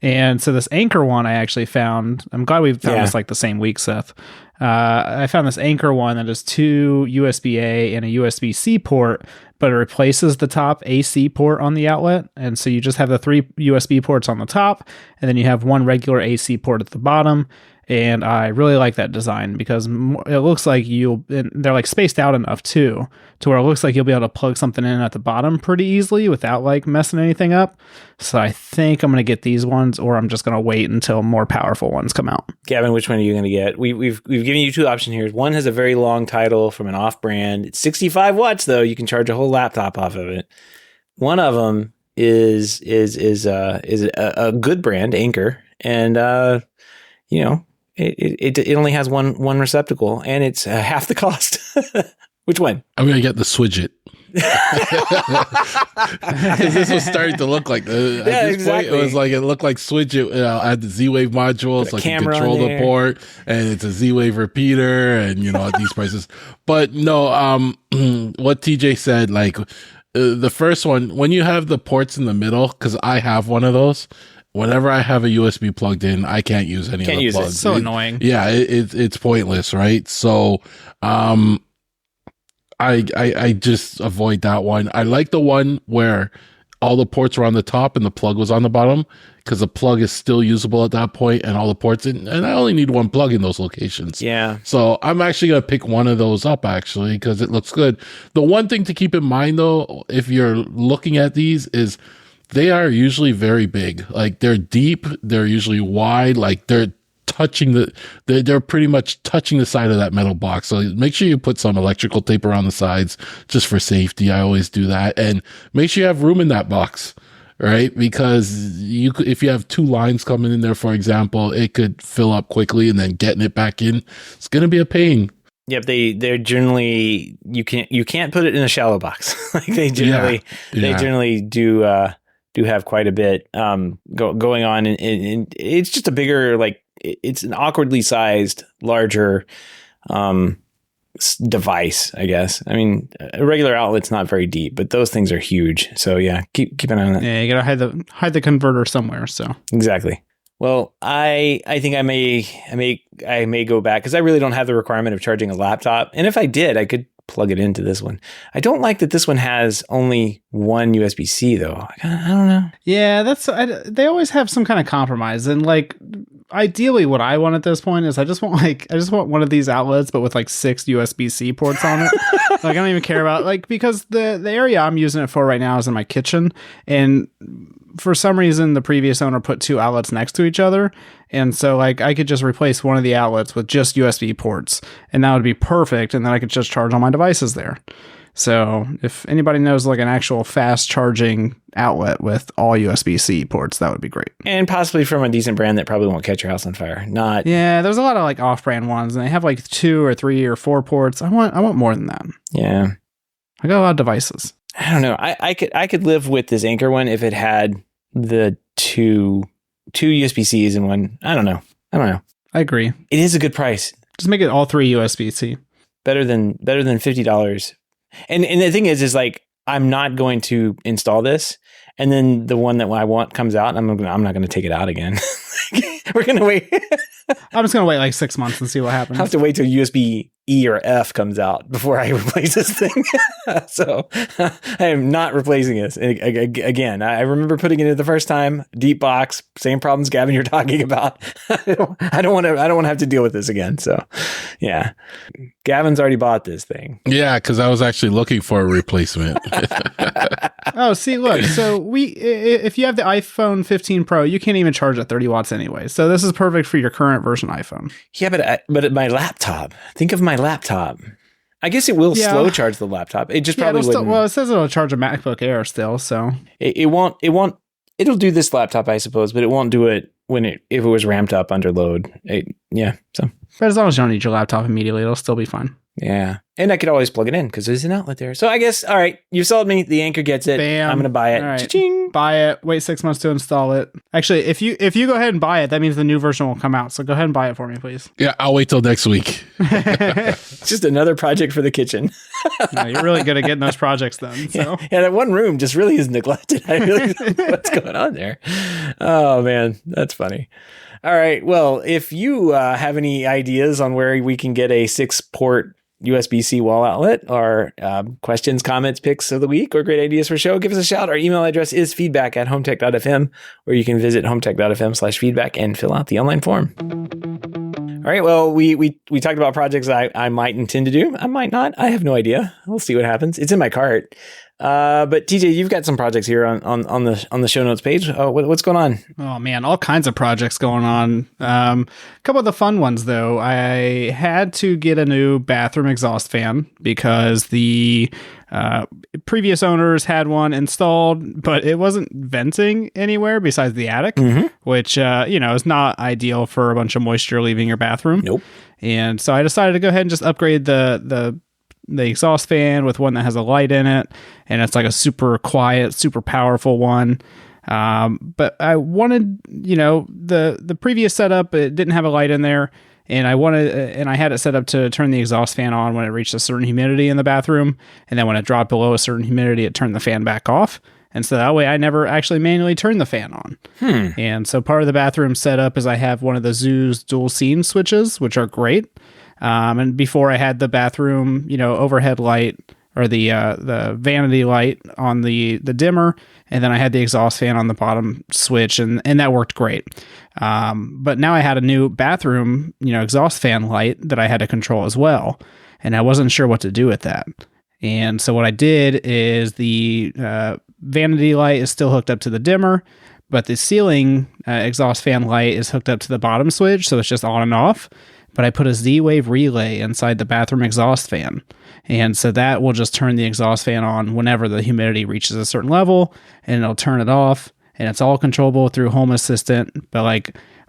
And so this Anchor one I actually found, I'm glad we found this the same week, Seth. I found this Anchor one that is 2 USB-A and a USB-C port, but it replaces the top AC port on the outlet. And so you just have the 3 USB ports on the top, and then you have 1 regular AC port at the bottom. And I really like that design because it looks like they're spaced out enough too, to where it looks like you'll be able to plug something in at the bottom pretty easily without messing anything up. So I think I'm going to get these ones, or I'm just going to wait until more powerful ones come out. Gavin, which one are you going to get? We've given you 2 options here. One has a very long title from an off brand. It's 65 watts though. You can charge a whole laptop off of it. One of them is a good brand, Anchor, and it only has one receptacle, and it's half the cost. Which one? I'm gonna get the Swidget. Because this was starting to look like at this point it looked like Swidget. I had the Z-Wave modules, like you control the port, and it's a Z-Wave repeater, and at these prices. But no, what TJ said, like the first one, when you have the ports in the middle, because I have one of those. Whenever I have a USB plugged in, I can't use any of the plugs. It's so annoying. Yeah, it's pointless, right? So, I just avoid that one. I like the one where all the ports were on the top and the plug was on the bottom, because the plug is still usable at that point and all the ports in, and I only need one plug in those locations. Yeah. So I'm actually going to pick one of those up actually, because it looks good. The one thing to keep in mind though, if you're looking at these, is they are usually very big. Like they're deep, they're usually wide, like they're pretty much touching the side of that metal box. So make sure you put some electrical tape around the sides just for safety. I always do that. And make sure you have room in that box, right? Because if you have two lines coming in there, for example, it could fill up quickly, and then getting it back in, it's going to be a pain. Yep, they're generally, you can't put it in a shallow box. Like they generally do have quite a bit going on, and it's just a bigger, like it's an awkwardly sized, larger device, I guess. I mean, a regular outlet's not very deep, but those things are huge. So yeah, keep an eye on that. Yeah, you gotta hide the converter somewhere. So exactly. Well, I think I may go back, because I really don't have the requirement of charging a laptop, and if I did, I could plug it into this one. I don't like that this one has only one USB-C though. I don't know. Yeah, they always have some kind of compromise, and like ideally what I want at this point is I just want one of these outlets, but with like 6 USB-C ports on it. Like I don't even care about, like, because the area I'm using it for right now is in my kitchen, and for some reason the previous owner put 2 outlets next to each other, and so like I could just replace one of the outlets with just USB ports, and that would be perfect, and then I could just charge all my devices there. So if anybody knows like an actual fast charging outlet with all USB-C ports, that would be great. And possibly from a decent brand that probably won't catch your house on fire. Yeah, there's a lot of like off-brand ones, and they have like 2 or 3 or 4 ports. I want more than that. Yeah. I got a lot of devices. I don't know. I could live with this Anchor one if it had the two USB-Cs in one. I don't know. I agree. It is a good price. Just make it all 3 USB-C. Better than $50. And the thing is like, I'm not going to install this, and then the one that I want comes out, and I'm not going to take it out again. We're going to wait. I'm just going to wait like 6 months and see what happens. I have to wait till USB E or F comes out before I replace this thing. So I am not replacing this. Again, I remember putting it in the first time, deep box, same problems, Gavin, you're talking about. I don't want to have to deal with this again. So yeah, Gavin's already bought this thing. Yeah, because I was actually looking for a replacement. Oh, see, look. So if you have the iPhone 15 Pro, you can't even charge at 30 watts anyway. So this is perfect for your current version iPhone. Yeah, but my laptop. Think of my laptop. I guess it will slow charge the laptop. It just probably wouldn't. Well, it says it'll charge a MacBook Air still. So it won't. It'll do this laptop, I suppose, but it won't do it if it was ramped up under load. But as long as you don't need your laptop immediately, it'll still be fine. Yeah. And I could always plug it in because there's an outlet there. So I guess, all right, you sold me. The Anchor gets it. Bam. I'm going to buy it. All right. Cha-ching. Buy it. Wait 6 months to install it. Actually, if you go ahead and buy it, that means the new version will come out. So go ahead and buy it for me, please. Yeah, I'll wait till next week. It's just another project for the kitchen. No, you're really good at getting those projects done. So yeah, that one room just really is neglected. I really don't know what's going on there. Oh, man. That's funny. All right. Well, if you have any ideas on where we can get a 6-port USB-C wall outlet, or questions, comments, picks of the week, or great ideas for show, give us a shout. Our email address is feedback@HomeTech.fm, or you can visit HomeTech.fm/feedback and fill out the online form. All right. Well, we talked about projects I might intend to do. I might not. I have no idea. We'll see what happens. It's in my cart. But TJ, you've got some projects here on the show notes page. What's going on? Oh man, all kinds of projects going on. A couple of the fun ones though. I had to get a new bathroom exhaust fan because the previous owners had one installed, but it wasn't venting anywhere besides the attic, which is not ideal for a bunch of moisture leaving your bathroom. Nope. And so I decided to go ahead and just upgrade the exhaust fan with one that has a light in it, and it's like a super quiet, super powerful one. But I wanted, the previous setup, it didn't have a light in there, and I had it set up to turn the exhaust fan on when it reached a certain humidity in the bathroom, and then when it dropped below a certain humidity, it turned the fan back off. And so that way I never actually manually turned the fan on. And so part of the bathroom setup is I have one of the Zoo's dual scene switches, which are great. And before I had the bathroom, overhead light or the vanity light on the dimmer, and then I had the exhaust fan on the bottom switch, and that worked great. But now I had a new bathroom, exhaust fan light that I had to control as well, and I wasn't sure what to do with that. And so what I did is the vanity light is still hooked up to the dimmer, but the ceiling exhaust fan light is hooked up to the bottom switch, so it's just on and off. But I put a Z-Wave relay inside the bathroom exhaust fan. And so that will just turn the exhaust fan on whenever the humidity reaches a certain level, and it'll turn it off. And it's all controllable through Home Assistant, but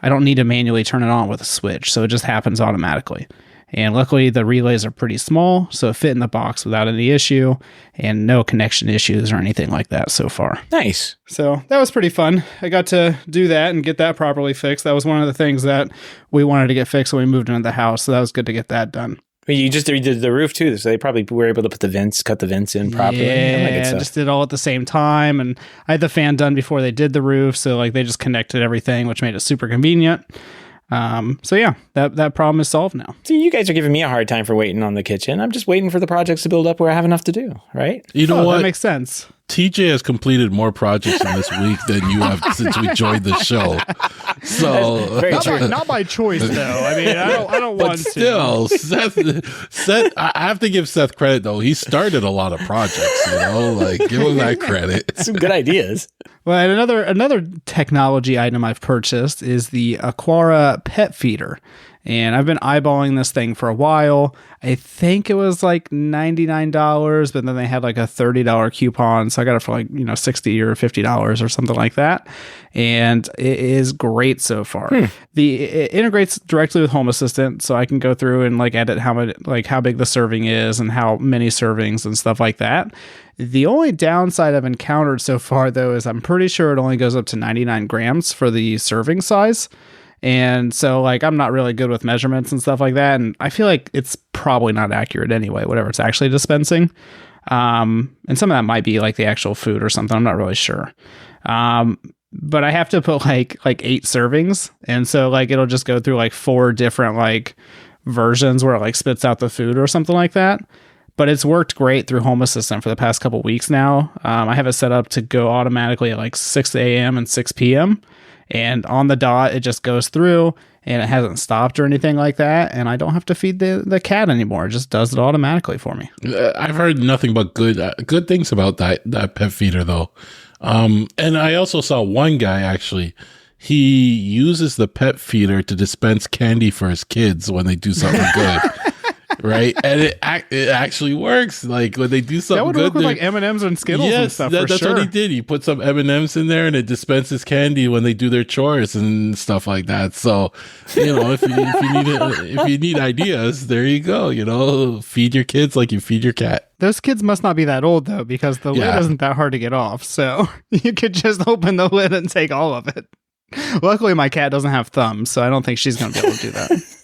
I don't need to manually turn it on with a switch, so it just happens automatically. And luckily the relays are pretty small, so it fit in the box without any issue, and no connection issues or anything like that so far. Nice. So that was pretty fun. I got to do that and get that properly fixed. That was one of the things that we wanted to get fixed when we moved into the house, so that was good to get that done. Well, you just redid the roof too, so they probably were able to cut the vents in properly. Yeah, just did it all at the same time, and I had the fan done before they did the roof, so they just connected everything, which made it super convenient. So yeah, that problem is solved now. See, you guys are giving me a hard time for waiting on the kitchen. I'm just waiting for the projects to build up where I have enough to do, right? You know what? That makes sense. TJ has completed more projects in this week than you have since we joined the show. So very true. Not by choice, though. I mean, I don't want to. But still, Seth, I have to give Seth credit though. He started a lot of projects. Give him that credit. Some good ideas. Well, and another technology item I've purchased is the Aquara pet feeder. And I've been eyeballing this thing for a while. I think it was $99, but then they had a $30 coupon. So I got it for $60 or $50 or something like that. And it is great so far. It integrates directly with Home Assistant. So I can go through and edit how big the serving is and how many servings and stuff like that. The only downside I've encountered so far though, is I'm pretty sure it only goes up to 99 grams for the serving size. And so I'm not really good with measurements and stuff like that. And I feel like it's probably not accurate anyway, whatever it's actually dispensing. And some of that might be the actual food or something. I'm not really sure. But I have to put like 8 servings. And so it'll just go through 4 different versions where it spits out the food or something like that. But it's worked great through Home Assistant for the past couple weeks now. I have it set up to go automatically at 6 a.m. and 6 p.m. And on the dot, it just goes through and it hasn't stopped or anything like that. And I don't have to feed the cat anymore. It just does it automatically for me. I've heard nothing but good things about that pet feeder, though. And I also saw one guy, actually, he uses the pet feeder to dispense candy for his kids when they do something good. Right, and it actually works. When they do something that would good, work with M&Ms and Skittles and stuff. That's sure. what he did. He put some M&Ms in there, and it dispenses candy when they do their chores and stuff like that. So, if you need ideas, there you go. Feed your kids like you feed your cat. Those kids must not be that old though, because the lid isn't that hard to get off. So you could just open the lid and take all of it. Luckily, my cat doesn't have thumbs, so I don't think she's going to be able to do that.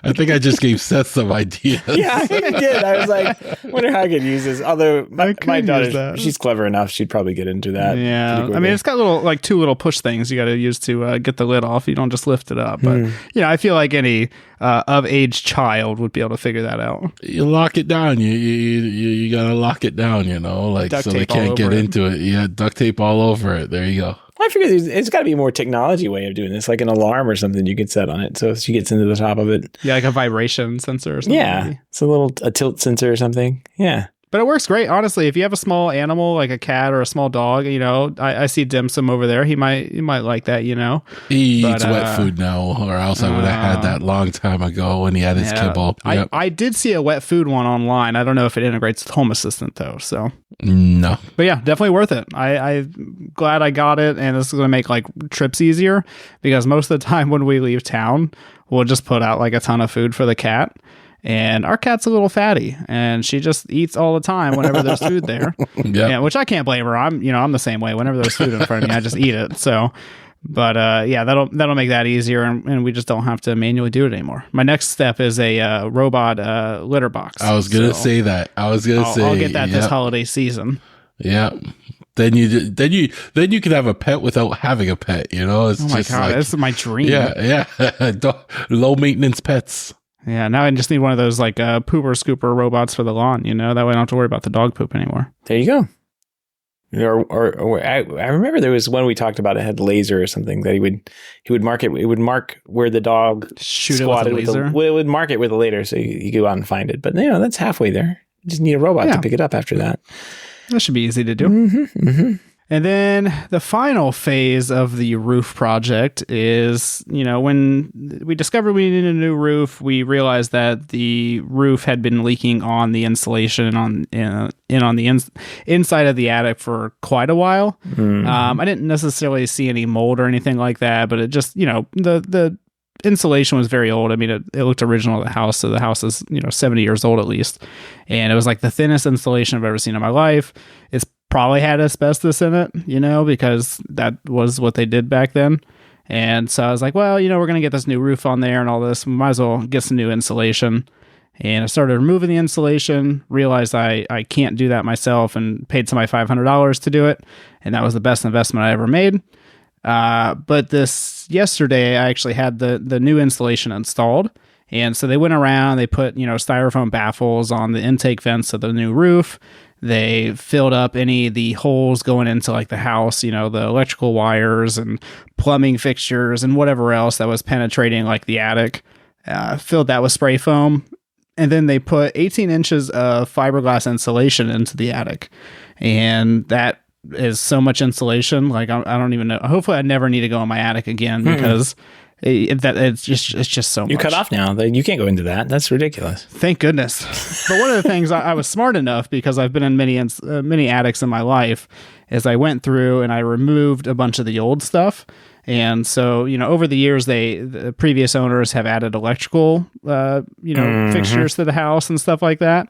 I think I just gave Seth some ideas. Yeah, I think I did. I was like, wonder how I could use this. Although my daughter, she's clever enough, she'd probably get into that. Yeah, I mean, it's got little 2 little push things you got to use to get the lid off. You don't just lift it up. But I feel like any of age child would be able to figure that out. You lock it down. You gotta lock it down. So they can't get into it. Yeah, duct tape all over it. There you go. I figure it's got to be a more technology way of doing this, like an alarm or something you could set on it. So if she gets into the top of it. Yeah, like a vibration sensor or something. Yeah. Maybe. It's a tilt sensor or something. Yeah. But it works great, honestly. If you have a small animal like a cat or a small dog, I see Dim Sum over there. He might like that, He But, eats wet food now, or else I would have had that long time ago when he had his kibble. Yep. I did see a wet food one online. I don't know if it integrates with Home Assistant though. So No. but yeah, definitely worth it. I'm glad I got it, and this is going to make like trips easier because most of the time when we leave town, we'll just put out like a ton of food for the cat. And our cat's a little fatty, and she just eats all the time whenever there's food there. Yep. Which I can't blame her. I'm the same way. Whenever there's food in front of me, I just eat it. So, but that'll make that easier, and we just don't have to manually do it anymore. My next step is a robot litter box. I was gonna say that. I'll get that this holiday season. Yeah. Then you can have a pet without having a pet. It's Oh my just god, this is my dream. Yeah. Low maintenance pets. Yeah, now I just need one of those like pooper scooper robots for the lawn, that way I don't have to worry about the dog poop anymore. There you go. Or I remember there was one we talked about. It had laser or something that he would mark it. It would mark where the dog squatted with a laser. It would mark it with a laser, so you go out and find it. But that's halfway there. You just need a robot to pick it up after that. That should be easy to do. Mm-hmm, mm-hmm. And then the final phase of the roof project is, when we discovered we needed a new roof, we realized that the roof had been leaking on the insulation on the inside of the attic for quite a while. I didn't necessarily see any mold or anything like that, but it just, the insulation was very old. I mean, it looked original to the house, so the house is 70 years old at least, and it was like the thinnest insulation I've ever seen in my life. It's probably had asbestos in it, because that was what they did back then. And so I was like, well, we're gonna get this new roof on there and all this. We might as well get some new insulation. And I started removing the insulation. Realized I can't do that myself, and paid somebody $500 to do it. And that was the best investment I ever made. But yesterday I actually had the new insulation installed. And so they went around, they put, styrofoam baffles on the intake vents of the new roof. They filled up any of the holes going into like the house, the electrical wires and plumbing fixtures and whatever else that was penetrating like the attic, filled that with spray foam. And then they put 18 inches of fiberglass insulation into the attic. And that is so much insulation. Like I don't even know. Hopefully I never need to go in my attic again because it's just so much. You cut off now. You can't go into that. That's ridiculous. Thank goodness. But one of the things I was smart enough, because I've been in many attics in my life, is I went through and I removed a bunch of the old stuff. And so, over the years, the previous owners have added electrical, fixtures to the house and stuff like that.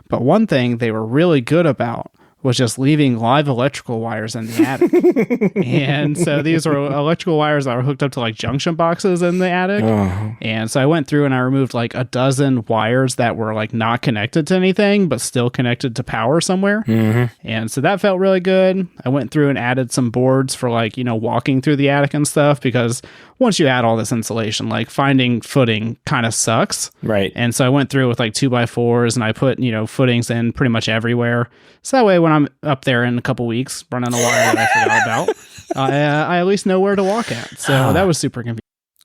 But one thing they were really good about was just leaving live electrical wires in the attic. And so these were electrical wires that were hooked up to like junction boxes in the attic. Oh. And so I went through and I removed like a dozen wires that were like not connected to anything, but still connected to power somewhere. Mm-hmm. And so that felt really good. I went through and added some boards for like, walking through the attic and stuff, because once you add all this insulation, like finding footing kind of sucks. Right. And so I went through with like 2x4s and I put, footings in pretty much everywhere. So that way when I'm up there in a couple weeks running a wire that I forgot about, I at least know where to walk at. So that was super convenient.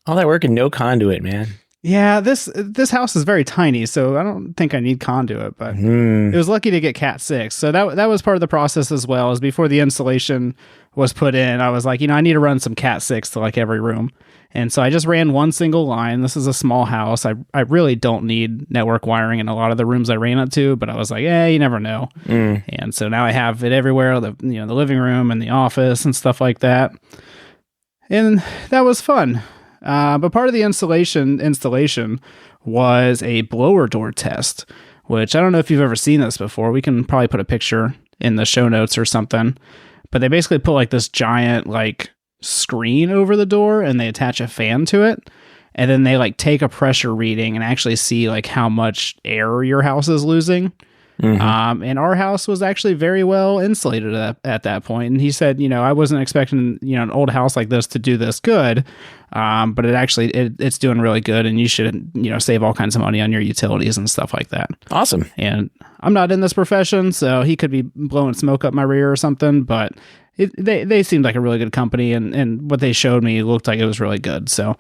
All that work and no conduit, man. Yeah, this house is very tiny, so I don't think I need conduit, but it was lucky to get Cat 6. So that was part of the process as well. As before the insulation was put in, I was like, I need to run some Cat 6 to like every room. And so I just ran one single line. This is a small house. I really don't need network wiring in a lot of the rooms I ran it to, but I was like, you never know. And so now I have it everywhere, the living room and the office and stuff like that. And that was fun. But part of the installation was a blower door test, which I don't know if you've ever seen this before. We can probably put a picture in the show notes or something. But they basically put like this giant like screen over the door and they attach a fan to it. And then they like take a pressure reading and actually see like how much air your house is losing. Mm-hmm. And our house was actually very well insulated at that point. And he said, I wasn't expecting, an old house like this to do this good. But it's doing really good, and you should, save all kinds of money on your utilities and stuff like that. Awesome. And I'm not in this profession, so he could be blowing smoke up my rear or something, but they seemed like a really good company, and what they showed me looked like it was really good. So,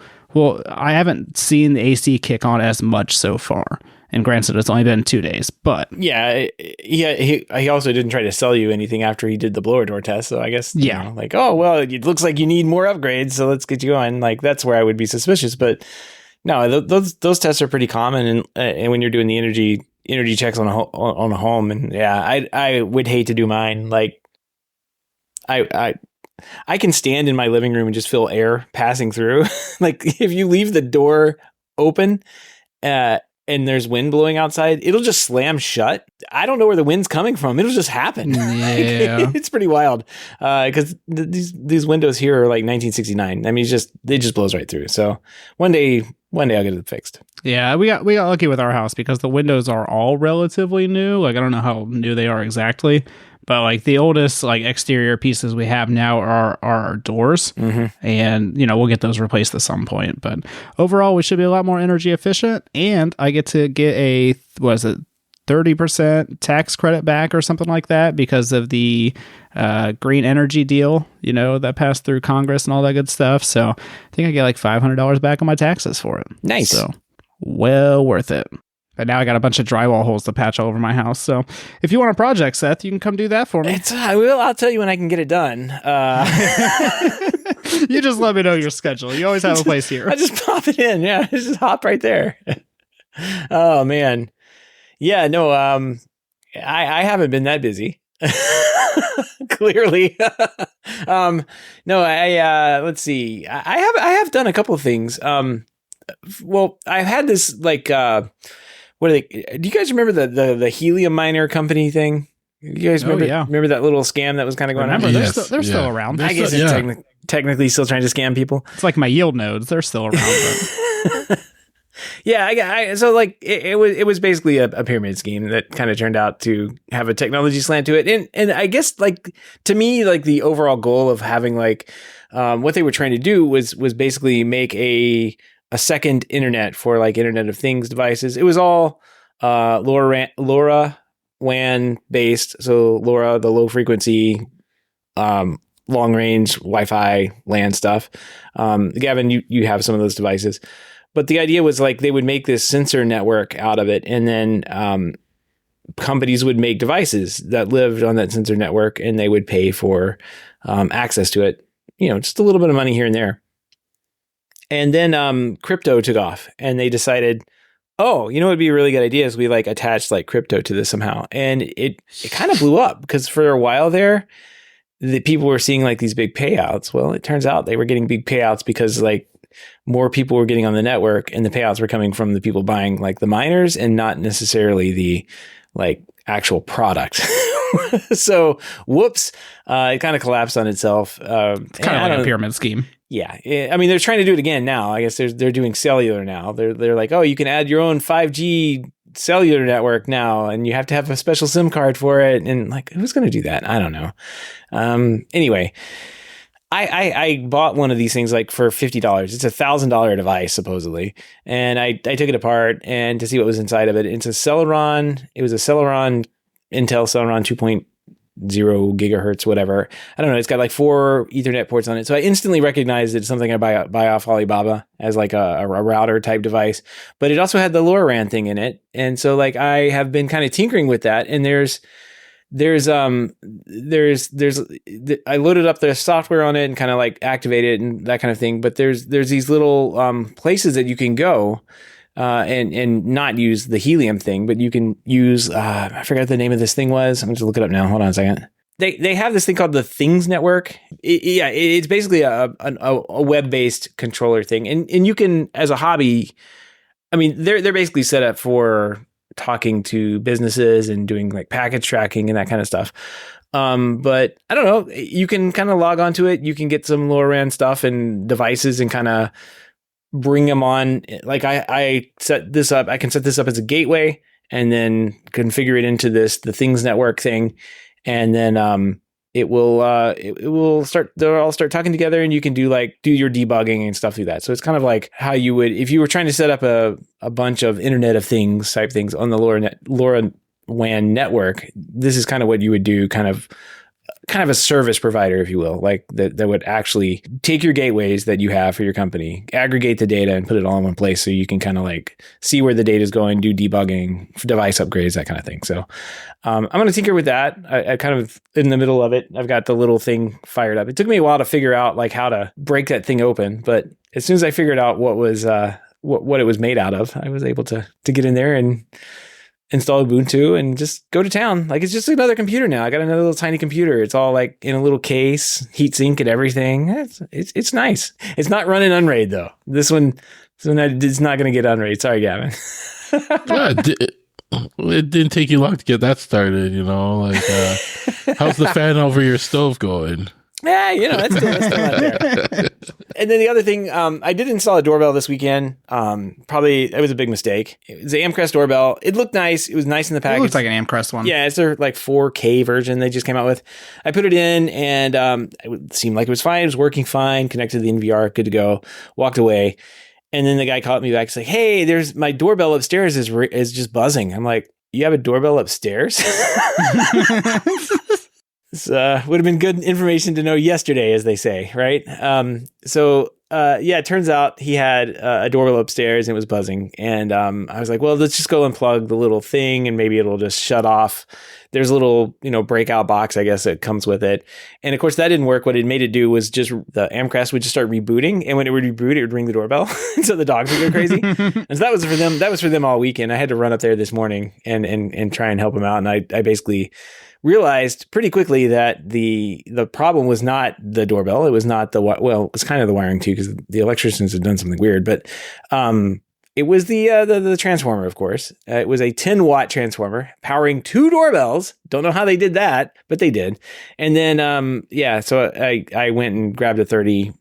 I haven't seen the AC kick on as much so far. And granted, it's only been 2 days, but Yeah, he also didn't try to sell you anything after he did the blower door test. So I guess, Yeah. like, oh, well, it looks like you need more upgrades, so let's get you going. Like, that's where I would be suspicious. But no, those tests are pretty common, and when you're doing the energy checks on a home, and yeah, I would hate to do mine. Like, I can stand in my living room and just feel air passing through. Like, if you leave the door open, and there's wind blowing outside, it'll just slam shut. I don't know where the wind's coming from. It'll just happen. Yeah. It's pretty wild. Because these windows here are like 1969. I mean, it just blows right through. So one day I'll get it fixed. Yeah, we got lucky with our house because the windows are all relatively new. Like, I don't know how new they are exactly, but like the oldest like exterior pieces we have now are our doors, and we'll get those replaced at some point. But overall, we should be a lot more energy efficient, and I get to get a 30% tax credit back or something like that because of the green energy deal, that passed through Congress and all that good stuff. So I think I get like $500 back on my taxes for it. Nice. So well worth it. But now I got a bunch of drywall holes to patch all over my house. So if you want a project, Seth, you can come do that for me. I'll tell you when I can get it done. You just let me know your schedule. You always have a place here. I just pop it in. Yeah, just hop right there. Oh man. Yeah, no, I haven't been that busy. Clearly. No, let's see. I have done a couple of things. Well, I've had this like what are they? Do you guys remember the helium miner company thing? You guys remember? Yeah. Remember that little scam that was kind of going on? Remember, they're still around. I guess it's technically still trying to scam people. It's like my yield nodes; they're still around. But Yeah, so like it was basically a pyramid scheme that kind of turned out to have a technology slant to it, and I guess like to me like the overall goal of having like what they were trying to do was basically make a second internet for like Internet of Things devices. It was all LoRa WAN based, so LoRa, the low frequency long range Wi-Fi LAN stuff. Gavin, you have some of those devices. But the idea was like they would make this sensor network out of it, and then companies would make devices that lived on that sensor network, and they would pay for access to it. Just a little bit of money here and there. And then crypto took off, and they decided, oh, what'd be a really good idea is we like attached like crypto to this somehow, and it kind of blew up because for a while there, the people were seeing like these big payouts. Well, it turns out they were getting big payouts because like more people were getting on the network, and the payouts were coming from the people buying like the miners and not necessarily the like actual product. So whoops, it kind of collapsed on itself. it's kind of like a pyramid scheme. Yeah. I mean, they're trying to do it again now. I guess they're doing cellular now. They're like, oh, you can add your own 5G cellular network now, and you have to have a special SIM card for it. And like, who's going to do that? I don't know. Anyway, I bought one of these things like for $50. It's $1,000 device supposedly, and I took it apart and to see what was inside of it. It's a Celeron. It was a Celeron Intel Celeron 2.0 gigahertz, whatever. I don't know. It's got like 4 Ethernet ports on it, so I instantly recognized it's something I buy off Alibaba as like a router type device. But it also had the LoRaWAN thing in it, and so like I have been kind of tinkering with that. And I loaded up the software on it and kind of like activated it and that kind of thing. But there's these little places that you can go and not use the helium thing, but you can use I forgot what the name of this thing was. I'm just look it up now. Hold on a second. They have this thing called the Things Network. It's basically a web-based controller thing, and you can, as a hobby, I mean, they're basically set up for talking to businesses and doing like package tracking and that kind of stuff. But I don't know, you can kind of log onto it. You can get some LoRaWAN stuff and devices and kind of bring them on. Like I set this up. I can set this up as a gateway and then configure it into the Things Network thing. And then it will start. They'll all start talking together, and you can do your debugging and stuff through that. So it's kind of like how you would if you were trying to set up a bunch of Internet of Things type things on the LoRaWAN network. This is kind of what you would do, kind of kind of a service provider, if you will, like that would actually take your gateways that you have for your company, aggregate the data and put it all in one place so you can kind of like see where the data is going, do debugging, device upgrades, that kind of thing. So I'm going to tinker with that. I kind of in the middle of it, I've got the little thing fired up. It took me a while to figure out like how to break that thing open, but as soon as I figured out what was what it was made out of, I was able to get in there and install Ubuntu and just go to town. Like, it's just another computer now. I got another little tiny computer. It's all like in a little case, heatsink and everything. It's nice. It's not running Unraid though. This one is not going to get Unraid. Sorry, Gavin. It didn't take you long to get that started, like, how's the fan over your stove going? Yeah, that's still out there. And then the other thing, I did install a doorbell this weekend. Probably it was a big mistake. It was the Amcrest doorbell. It looked nice. It was nice in the package. It looks like an Amcrest one. Yeah, it's their like 4K version they just came out with. I put it in and it seemed like it was fine. It was working fine. Connected to the NVR, good to go. Walked away. And then the guy called me back. He's like, "Hey, there's my doorbell upstairs is just buzzing." I'm like, "You have a doorbell upstairs?" This would have been good information to know yesterday, as they say, right? It turns out he had a doorbell upstairs and it was buzzing. And I was like, well, let's just go unplug the little thing and maybe it'll just shut off. There's a little, breakout box, I guess, that comes with it. And of course, that didn't work. What it made it do was just the Amcrest would just start rebooting. And when it would reboot, it would ring the doorbell. And so the dogs would go crazy. And so that was for them. That was for them all weekend. I had to run up there this morning and try and help them out. And I basically realized pretty quickly that the problem was not the doorbell. It was not it was kind of the wiring too, because the electricians had done something weird, but it was the transformer, of course. It was a 10-watt transformer powering 2 doorbells. Don't know how they did that, but they did. And then, so I went and grabbed a 30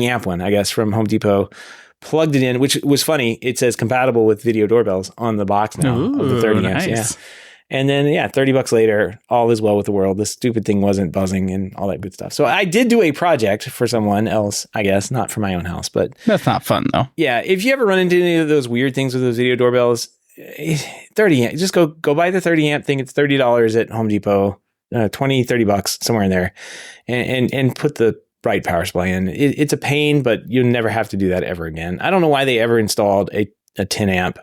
amp one, I guess, from Home Depot, plugged it in, which was funny. It says compatible with video doorbells on the box now. Ooh, of the 30 nice. amps. Yeah. And then, $30 later, all is well with the world. The stupid thing wasn't buzzing and all that good stuff. So I did do a project for someone else, I guess, not for my own house, but that's not fun though. Yeah. If you ever run into any of those weird things with those video doorbells, 30 amp, just go buy the 30 amp thing. It's $30 at Home Depot, $20-$30 somewhere in there, and put the right power supply in. It's a pain, but you'll never have to do that ever again. I don't know why they ever installed a 10 amp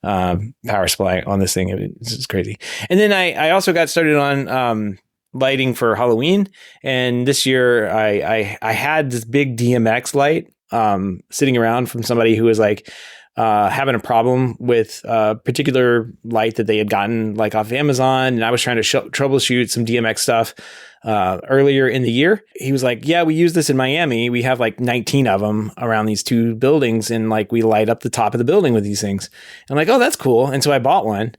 power supply on this thing. It's just crazy. And then I also got started on lighting for Halloween. And this year I had this big DMX light sitting around from somebody who was like having a problem with a particular light that they had gotten like off of Amazon. And I was trying to troubleshoot some DMX stuff earlier in the year. He was like, yeah, we use this in Miami. We have like 19 of them around these 2 buildings. And like, we light up the top of the building with these things. I'm like, oh, that's cool. And so I bought one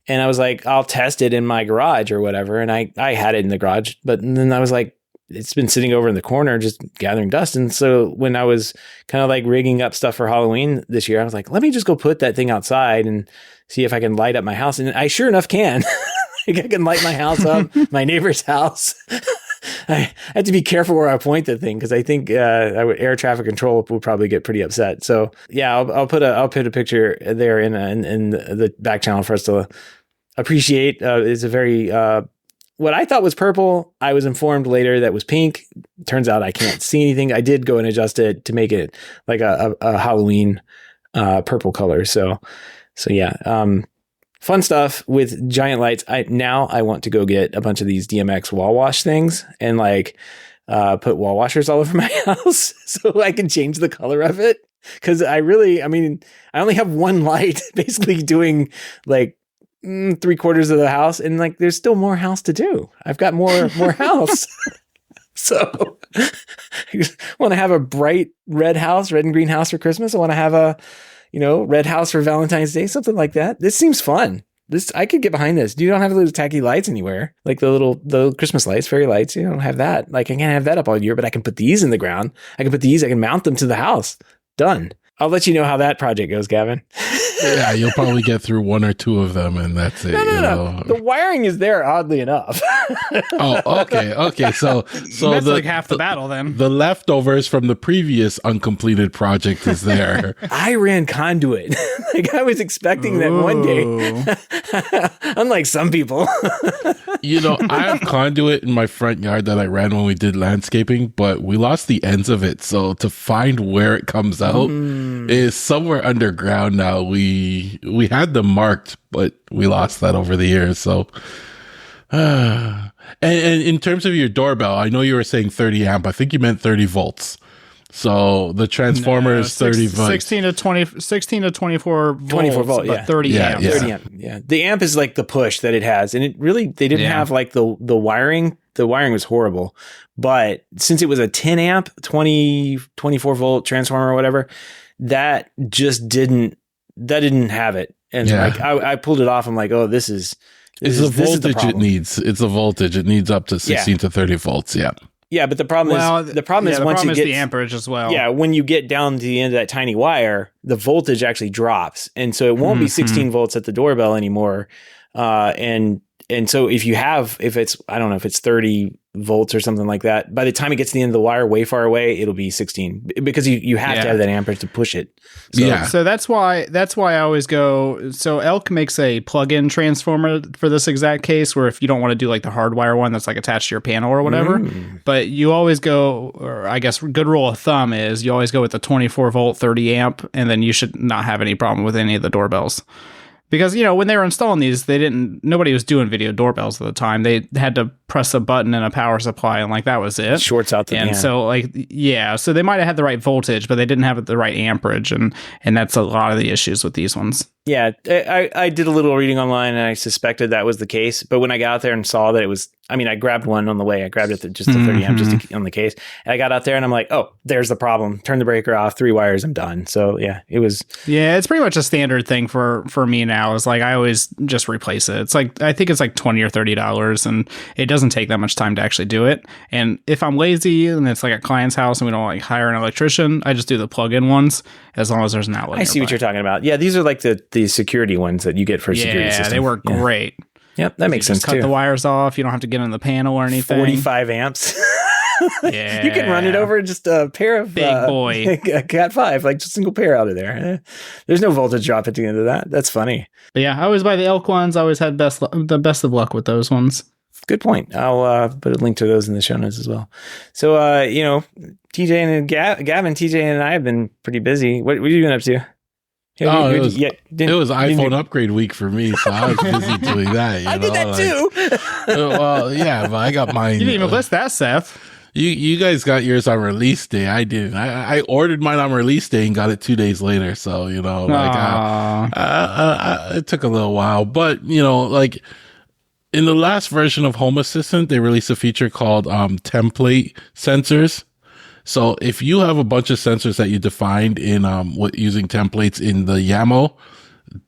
and I was like, I'll test it in my garage or whatever. And I had it in the garage, but then I was like, it's been sitting over in the corner, just gathering dust. And so when I was kind of like rigging up stuff for Halloween this year, I was like, let me just go put that thing outside and see if I can light up my house. And I sure enough can. I can light my house up, my neighbor's house. I have to be careful where I point the thing because I think air traffic control would probably get pretty upset. So yeah, I'll put a picture there in the back channel for us to appreciate. It's a very what I thought was purple. I was informed later that was pink. Turns out I can't see anything. I did go and adjust it to make it like a Halloween purple color. So yeah. Fun stuff with giant lights. I want to go get a bunch of these DMX wall wash things and like put wall washers all over my house so I can change the color of it. Cause I only have one light basically doing like 3/4 of the house. And like, there's still more house to do. I've got more house. So I want to have a bright red and green house for Christmas. I want to have a, red house for Valentine's Day, something like that. This seems fun. I could get behind this. You don't have little tacky lights anywhere, like the Christmas lights, fairy lights. You don't have that. Like I can't have that up all year, but I can put these in the ground. I can mount them to the house. Done. I'll let you know how that project goes, Gavin. Yeah, you'll probably get through 1 or 2 of them, and that's it. No. The wiring is there, oddly enough. Oh, okay. So that's like half the battle then. The leftovers from the previous uncompleted project is there. I ran conduit. Like I was expecting that one day. Unlike some people. I have conduit in my front yard that I ran when we did landscaping, but we lost the ends of it. So to find where it comes out is somewhere underground now. We had them marked, but we lost that over the years. So, and in terms of your doorbell, I know you were saying 30 amp. I think you meant 30 volts. So the transformer is 30 volts. 16 to 24 volts, 24 volt, but yeah. 30 amps. 30 amp. Yeah. The amp is like the push that it has. And it really, they didn't have like the wiring. The wiring was horrible. But since it was a 10 amp, 24 volt transformer or whatever, that didn't have it. And like I pulled it off. I'm like, oh, this is the voltage it needs. It's the voltage. It needs up to 16 to 30 volts. Yeah. Yeah, but the problem is once you get the amperage as well. Yeah, when you get down to the end of that tiny wire, the voltage actually drops, and so it won't be 16 volts at the doorbell anymore. And so if it's 30 volts or something like that, by the time it gets to the end of the wire, way far away, it'll be 16 because you have to have that amperage to push it. So, so that's why I always go. So Elk makes a plug-in transformer for this exact case, where if you don't want to do like the hardwire one that's like attached to your panel or whatever, but you always go, or I guess good rule of thumb is you always go with the 24 volt 30 amp, and then you should not have any problem with any of the doorbells. Because, when they were installing these, nobody was doing video doorbells at the time. They had to press a button and a power supply, and like that was it. Shorts out the And so so they might have had the right voltage, but they didn't have the right amperage, and that's a lot of the issues with these ones. Yeah, I did a little reading online, and I suspected that was the case. But when I got out there and saw that it was, I grabbed one on the way. I grabbed it just to 30 amp just on the case. And I got out there and I'm like, oh, there's the problem. Turn the breaker off, 3 wires, I'm done. So yeah, it was. Yeah, it's pretty much a standard thing for me now. Is like I always just replace it. It's like I think it's like $20 or $30, and it doesn't take that much time to actually do it. And if I'm lazy and it's like a client's house and we don't like hire an electrician, I just do the plug-in ones as long as there's an outlet. I see what you're talking about. Yeah, these are like the security ones that you get for security system. Yeah, they work great. Yep, that makes sense too. Cut the wires off. You don't have to get in the panel or anything. 45 amps. Yeah, you can run it over just a pair of big boy a Cat 5, like just a single pair out of there. There's no voltage drop at the end of that. That's funny. But yeah, I always buy the Elk ones. I always had the best of luck with those ones. Good point. I'll put a link to those in the show notes as well. So TJ and Gavin, TJ and I have been pretty busy. What have you been up to? It was iPhone upgrade week for me, so I was busy doing that. I did that too. Well, yeah, but I got mine. You didn't even list that, Seth. You guys got yours on release day. I didn't. I ordered mine on release day and got it 2 days later. So it took a little while, but like in the last version of Home Assistant, they released a feature called template sensors. So if you have a bunch of sensors that you defined in using templates in the YAML,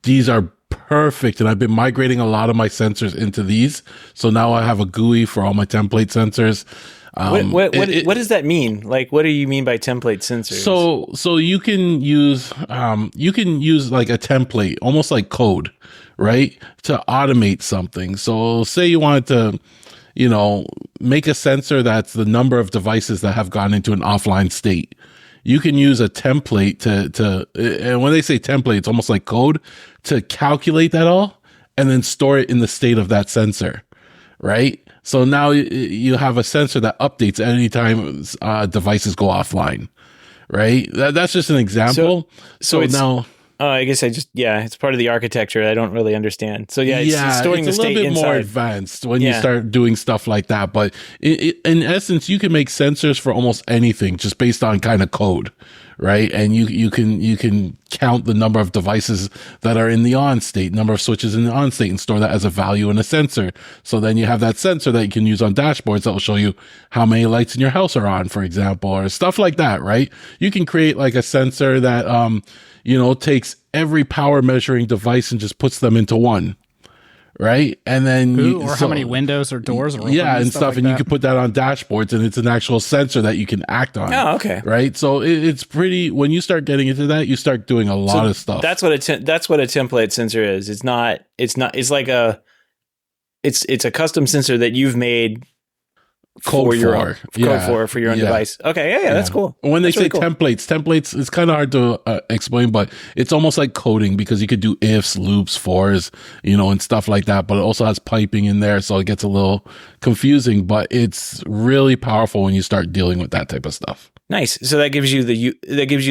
these are perfect. And I've been migrating a lot of my sensors into these. So now I have a GUI for all my template sensors. What does that mean? Like, what do you mean by template sensors? So you can use like a template, almost like code, right? To automate something. So say you wanted to, make a sensor that's the number of devices that have gone into an offline state. You can use a template and when they say template, it's almost like code to calculate that all and then store it in the state of that sensor, right? So now you have a sensor that updates anytime devices go offline, right? That's just an example. So now... I guess it's part of the architecture I don't really understand. So it's storing the state inside. It's a little bit more advanced when you start doing stuff like that. But in essence, you can make sensors for almost anything just based on kind of code, right? And you can count the number of devices that are in the on state, number of switches in the on state, and store that as a value in a sensor. So then you have that sensor that you can use on dashboards that will show you how many lights in your house are on, for example, or stuff like that, right? You can create like a sensor that takes every power measuring device and just puts them into one, right? And then how many windows or doors are open and stuff like and you can put that on dashboards, and it's an actual sensor that you can act on. Oh, okay. Right? So it's pretty, when you start getting into that, you start doing a lot of stuff. That's what a template sensor is. It's like it's a custom sensor that you've made Code your for. code for your own device. Okay, yeah, that's cool. When they That's say really cool. templates, it's kind of hard to explain, but it's almost like coding because you could do ifs, loops, fors, and stuff like that. But it also has piping in there, so it gets a little confusing. But it's really powerful when you start dealing with that type of stuff. Nice. So that gives you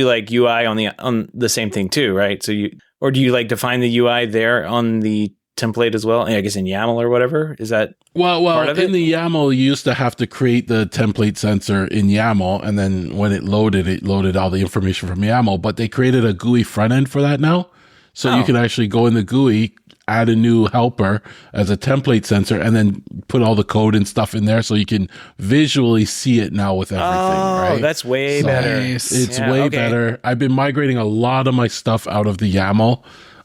like UI on the same thing too, right? So do you like define the UI there on the template as well? I guess in YAML or whatever. Is that part of it? In the YAML, you used to have to create the template sensor in YAML, and then when it loaded all the information from YAML. But they created a GUI front end for that now, so you can actually go in the GUI, add a new helper as a template sensor, and then put all the code and stuff in there, so you can visually see it now with everything. Right? That's way better. It's way better. I've been migrating a lot of my stuff out of the YAML.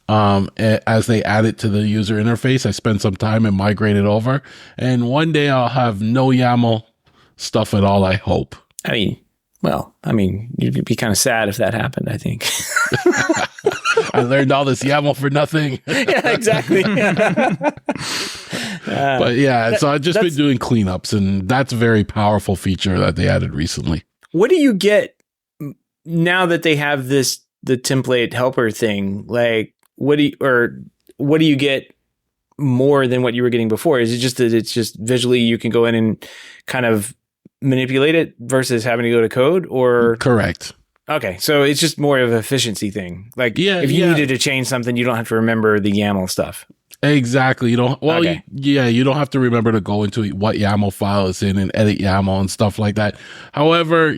As they add it to the user interface, I spend some time and migrate it over. And one day I'll have no YAML stuff at all, I hope. You'd be kind of sad if that happened, I think. I learned all this YAML for nothing. Yeah, exactly. But yeah, so I've just been doing cleanups, and that's a very powerful feature that they added recently. What do you get now that they have the template helper thing? Like, what do you get more than what you were getting before? Is it just that it's just visually you can go in and kind of manipulate it versus having to go to code? Or correct? Okay, so it's just more of an efficiency thing. Like, if you needed to change something, you don't have to remember the YAML stuff. Exactly. You don't. Well, okay. You don't have to remember to go into what YAML file is in and edit YAML and stuff like that. However,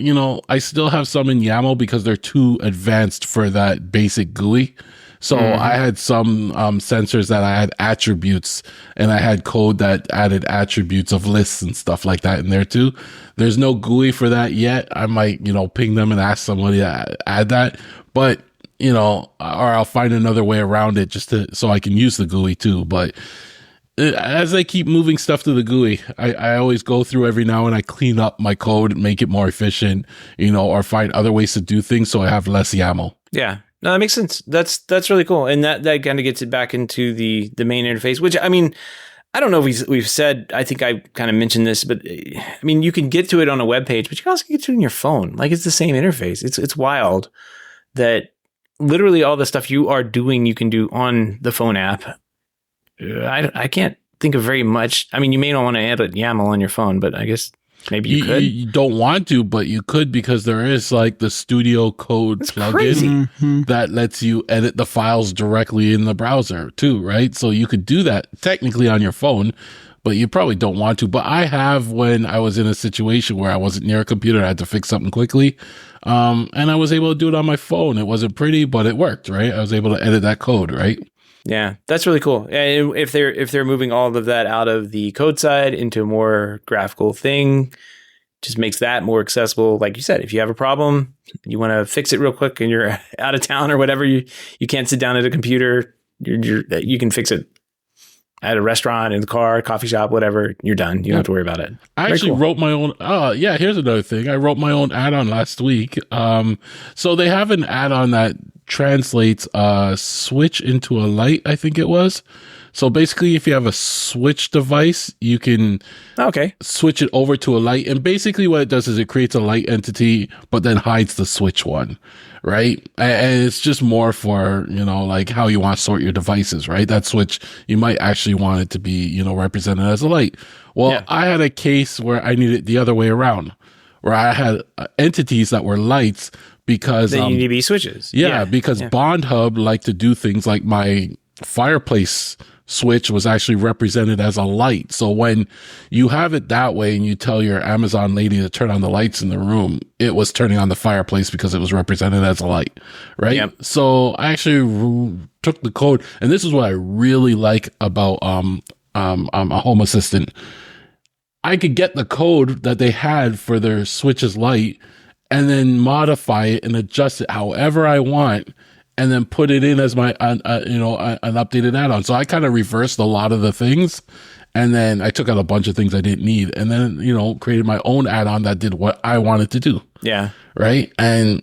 I still have some in YAML because they're too advanced for that basic GUI. So I had some sensors that I had attributes, and I had code that added attributes of lists and stuff like that in there too. There's no GUI for that yet. I might, ping them and ask somebody to add that, but or I'll find another way around it so I can use the GUI too. But as I keep moving stuff to the GUI, I always go through every now and I clean up my code and make it more efficient, or find other ways to do things so I have less YAML. Yeah. No, that makes sense. That's really cool. And that kind of gets it back into the main interface, which, I don't know if we've said, I think I kind of mentioned this, but you can get to it on a web page, but you can also get to it on your phone. Like, it's the same interface. It's wild that literally all the stuff you are doing, you can do on the phone app. I can't think of very much. You may not want to add a YAML on your phone, but I guess maybe you could. You don't want to, but you could, because there is like the Studio Code plugin that lets you edit the files directly in the browser too, right? So you could do that technically on your phone, but you probably don't want to. But I have, when I was in a situation where I wasn't near a computer, I had to fix something quickly. And I was able to do it on my phone. It wasn't pretty, but it worked, right? I was able to edit that code, right? Yeah, that's really cool. And if they're moving all of that out of the code side into a more graphical thing, just makes that more accessible. Like you said, if you have a problem, you want to fix it real quick and you're out of town or whatever, you can't sit down at a computer, you can fix it at a restaurant, in the car, coffee shop, whatever. You're done. You don't have to worry about it. I actually wrote my own. Here's another thing. I wrote my own add-on last week. So they have an add-on that translates a switch into a light, I think it was. So basically, if you have a switch device, you can switch it over to a light. And basically what it does is it creates a light entity, but then hides the switch one, right? And it's just more for, like how you want to sort your devices, right? That switch, you might actually want it to be, represented as a light. Well, I had a case where I needed it the other way around, where I had entities that were lights because... They need to be switches. Because Bond Hub liked to do things like my fireplace switch was actually represented as a light. So when you have it that way and you tell your Amazon lady to turn on the lights in the room, it was turning on the fireplace because it was represented as a light, right? Yep. So I actually took the code, and this is what I really like about a Home Assistant. I could get the code that they had for their switches light and then modify it and adjust it however I want, and then put it in as my, an updated add-on. So I kind of reversed a lot of the things, and then I took out a bunch of things I didn't need, and then, created my own add-on that did what I wanted to do. Yeah. Right. And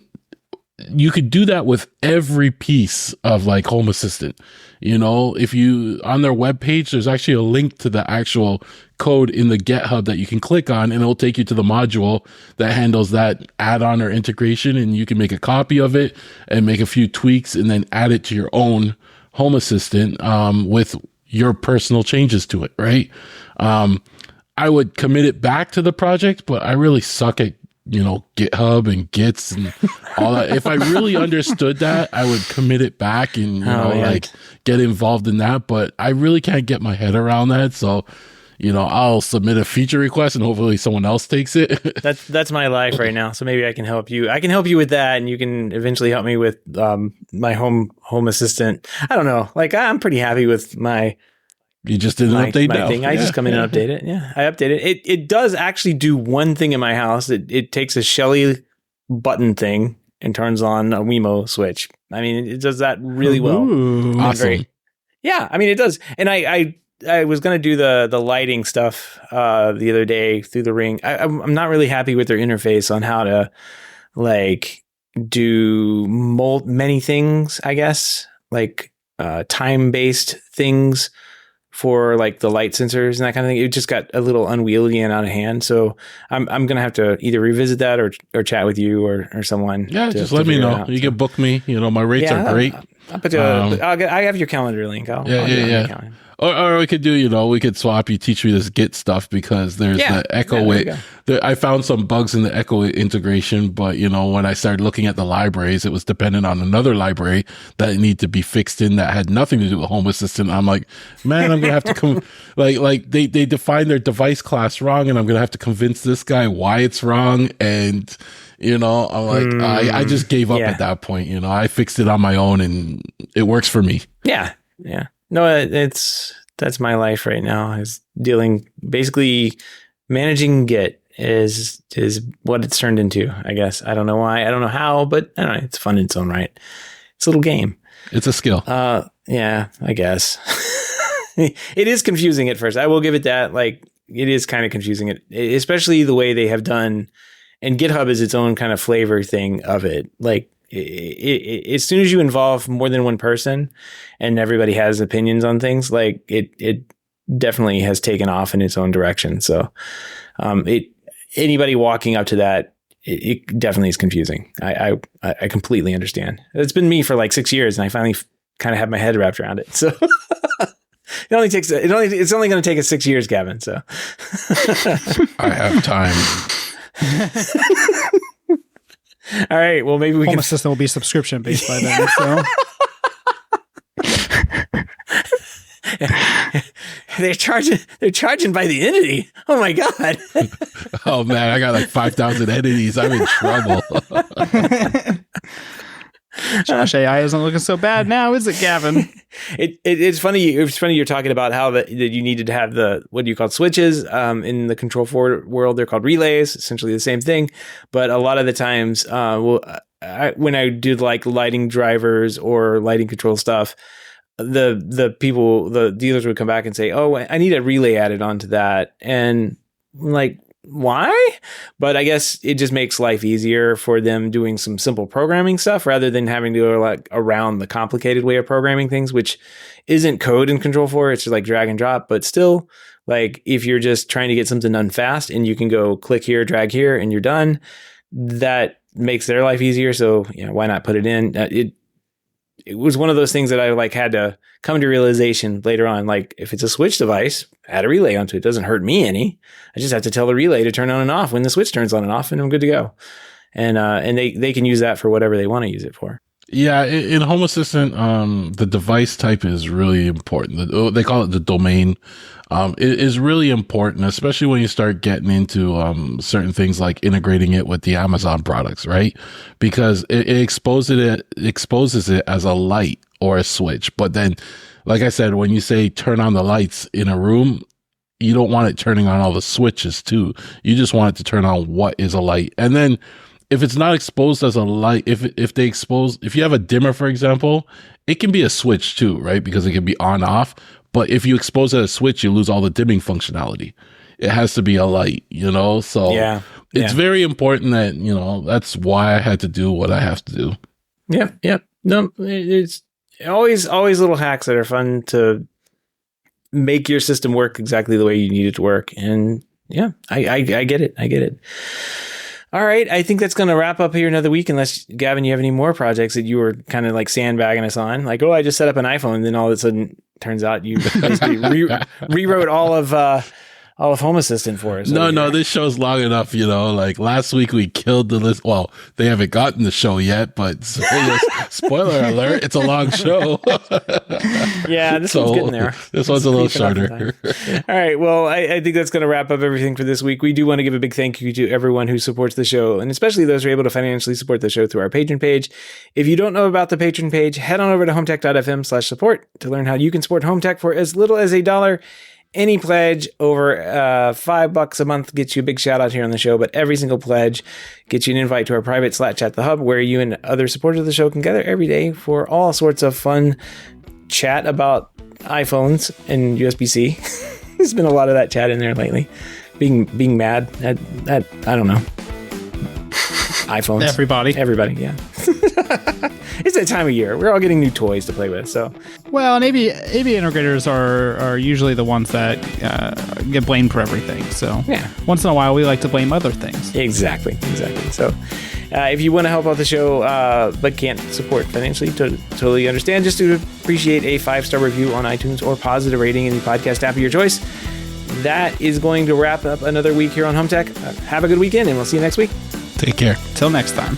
you could do that with every piece of like Home Assistant. You know, if you on their webpage, there's actually a link to the actual code in the GitHub that you can click on, and it'll take you to the module that handles that add-on or integration, and you can make a copy of it and make a few tweaks and then add it to your own Home Assistant with your personal changes to it, right? I would commit it back to the project, but I really suck at GitHub and Gits and all that. If I really understood that, I would commit it back and like get involved in that. But I really can't get my head around that. So, I'll submit a feasure request and hopefully someone else takes it. That's my life right now. So maybe I can help you. I can help you with that, and you can eventually help me with my home assistant. I don't know. Like, I'm pretty happy with my. You just didn't update my now. thing. I just come in and update it. Yeah, I update it. It does actually do one thing in my house. It takes a Shelly button thing and turns on a Wemo switch. I mean, it does that really well. Ooh, awesome. Yeah, I mean, it does. And I was going to do the lighting stuff the other day through the Ring. I'm not really happy with their interface on how to like do many things, I guess, like time-based things for like the light sensors and that kind of thing. It just got a little unwieldy and out of hand. So I'm going to have to either revisit that or chat with you or someone. Yeah, just let me know. You can book me. My rates are great. I have your calendar link. Yeah. Or we could do, we could swap. You teach me this Git stuff because there's the Echo. I found some bugs in the Echo integration, but when I started looking at the libraries, it was dependent on another library that needed to be fixed in that had nothing to do with Home Assistant. I'm like, man, I'm gonna have to come. like they define their device class wrong, and I'm gonna have to convince this guy why it's wrong. And I'm like, I just gave up at that point. I fixed it on my own, and it works for me. Yeah. No, that's my life right now, is basically managing Git is what it's turned into, I guess. I don't know why. I don't know how, but I don't know, it's fun in its own right. It's a little game. It's a skill. Yeah, I guess. It is confusing at first. I will give it that. Like, it is kind of confusing, especially the way they have done, and GitHub is its own kind of flavor thing of it. Like, as soon as you involve more than one person and everybody has opinions on things, like it definitely has taken off in its own direction. So, anybody walking up to that, it definitely is confusing. I completely understand. It's been me for like 6 years, and I finally kind of have my head wrapped around it. So it's only going to take us 6 years, Gavin. So I have time. All right. Well, maybe Home Assistant will be subscription based by then. So they're charging by the entity. Oh my God. Oh man, I got like 5,000 entities. I'm in trouble. Josh AI isn't looking so bad now, is it, Gavin? It's funny. It's funny you're talking about how that you needed to have the, what do you call, switches in the control world. They're called relays, essentially the same thing. But a lot of the times, when I did like lighting drivers or lighting control stuff, the dealers would come back and say, "Oh, I need a relay added onto that," and I'm like, why? But I guess it just makes life easier for them doing some simple programming stuff rather than having to go like around the complicated way of programming things, which isn't code in Control 4. It's just like drag and drop, but still, like if you're just trying to get something done fast and you can go click here, drag here, and you're done, that makes their life easier. So why not put it in? It was one of those things that I like had to come to realization later on. Like if it's a switch device, add a relay onto it. It doesn't hurt me any. I just have to tell the relay to turn on and off when the switch turns on and off, and I'm good to go. And they can use that for whatever they want to use it for. Yeah, in Home Assistant, the device type is really important. They call it the domain. It is really important, especially when you start getting into certain things like integrating it with the Amazon products, right? Because it exposes it as a light or a switch. But then, like I said, when you say turn on the lights in a room, you don't want it turning on all the switches too. You just want it to turn on what is a light. And then if it's not exposed as a light, if you have a dimmer, for example, it can be a switch too, right? Because it can be on off. But if you expose it as a switch, you lose all the dimming functionality. It has to be a light, So it's very important that, that's why I had to do what I have to do. Yep. No, it's always little hacks that are fun to make your system work exactly the way you need it to work. And yeah, I get it. I get it. All right. I think that's going to wrap up here another week. Unless, Gavin, you have any more projects that you were kind of like sandbagging us on? Like, oh, I just set up an iPhone. And then all of a sudden, turns out you basically rewrote all of Home Assistant for us. No, this show's long enough, like last week we killed the list. Well, they haven't gotten the show yet, but spoiler alert, it's a long show. Yeah, this one's getting there. This one's a little shorter. All right, well, I think that's going to wrap up everything for this week. We do want to give a big thank you to everyone who supports the show, and especially those who are able to financially support the show through our Patreon page. If you don't know about the Patreon page, head on over to HomeTech.fm/support to learn how you can support HomeTech for as little as $1. Any pledge over $5 a month gets you a big shout out here on the show, but every single pledge gets you an invite to our private Slack chat, The Hub, where you and other supporters of the show can gather every day for all sorts of fun chat about iPhones and USB-C. There's been a lot of that chat in there lately. Being mad at I don't know. iPhones. Everybody, yeah. It's that time of year. We're all getting new toys to play with. So, well, and AV integrators are usually the ones that get blamed for everything. So, yeah. Once in a while, we like to blame other things. Exactly. So, if you want to help out the show but can't support financially, totally understand. Just to appreciate a 5-star review on iTunes or positive rating in the podcast app of your choice. That is going to wrap up another week here on HomeTech. Have a good weekend, and we'll see you next week. Take care. Till next time.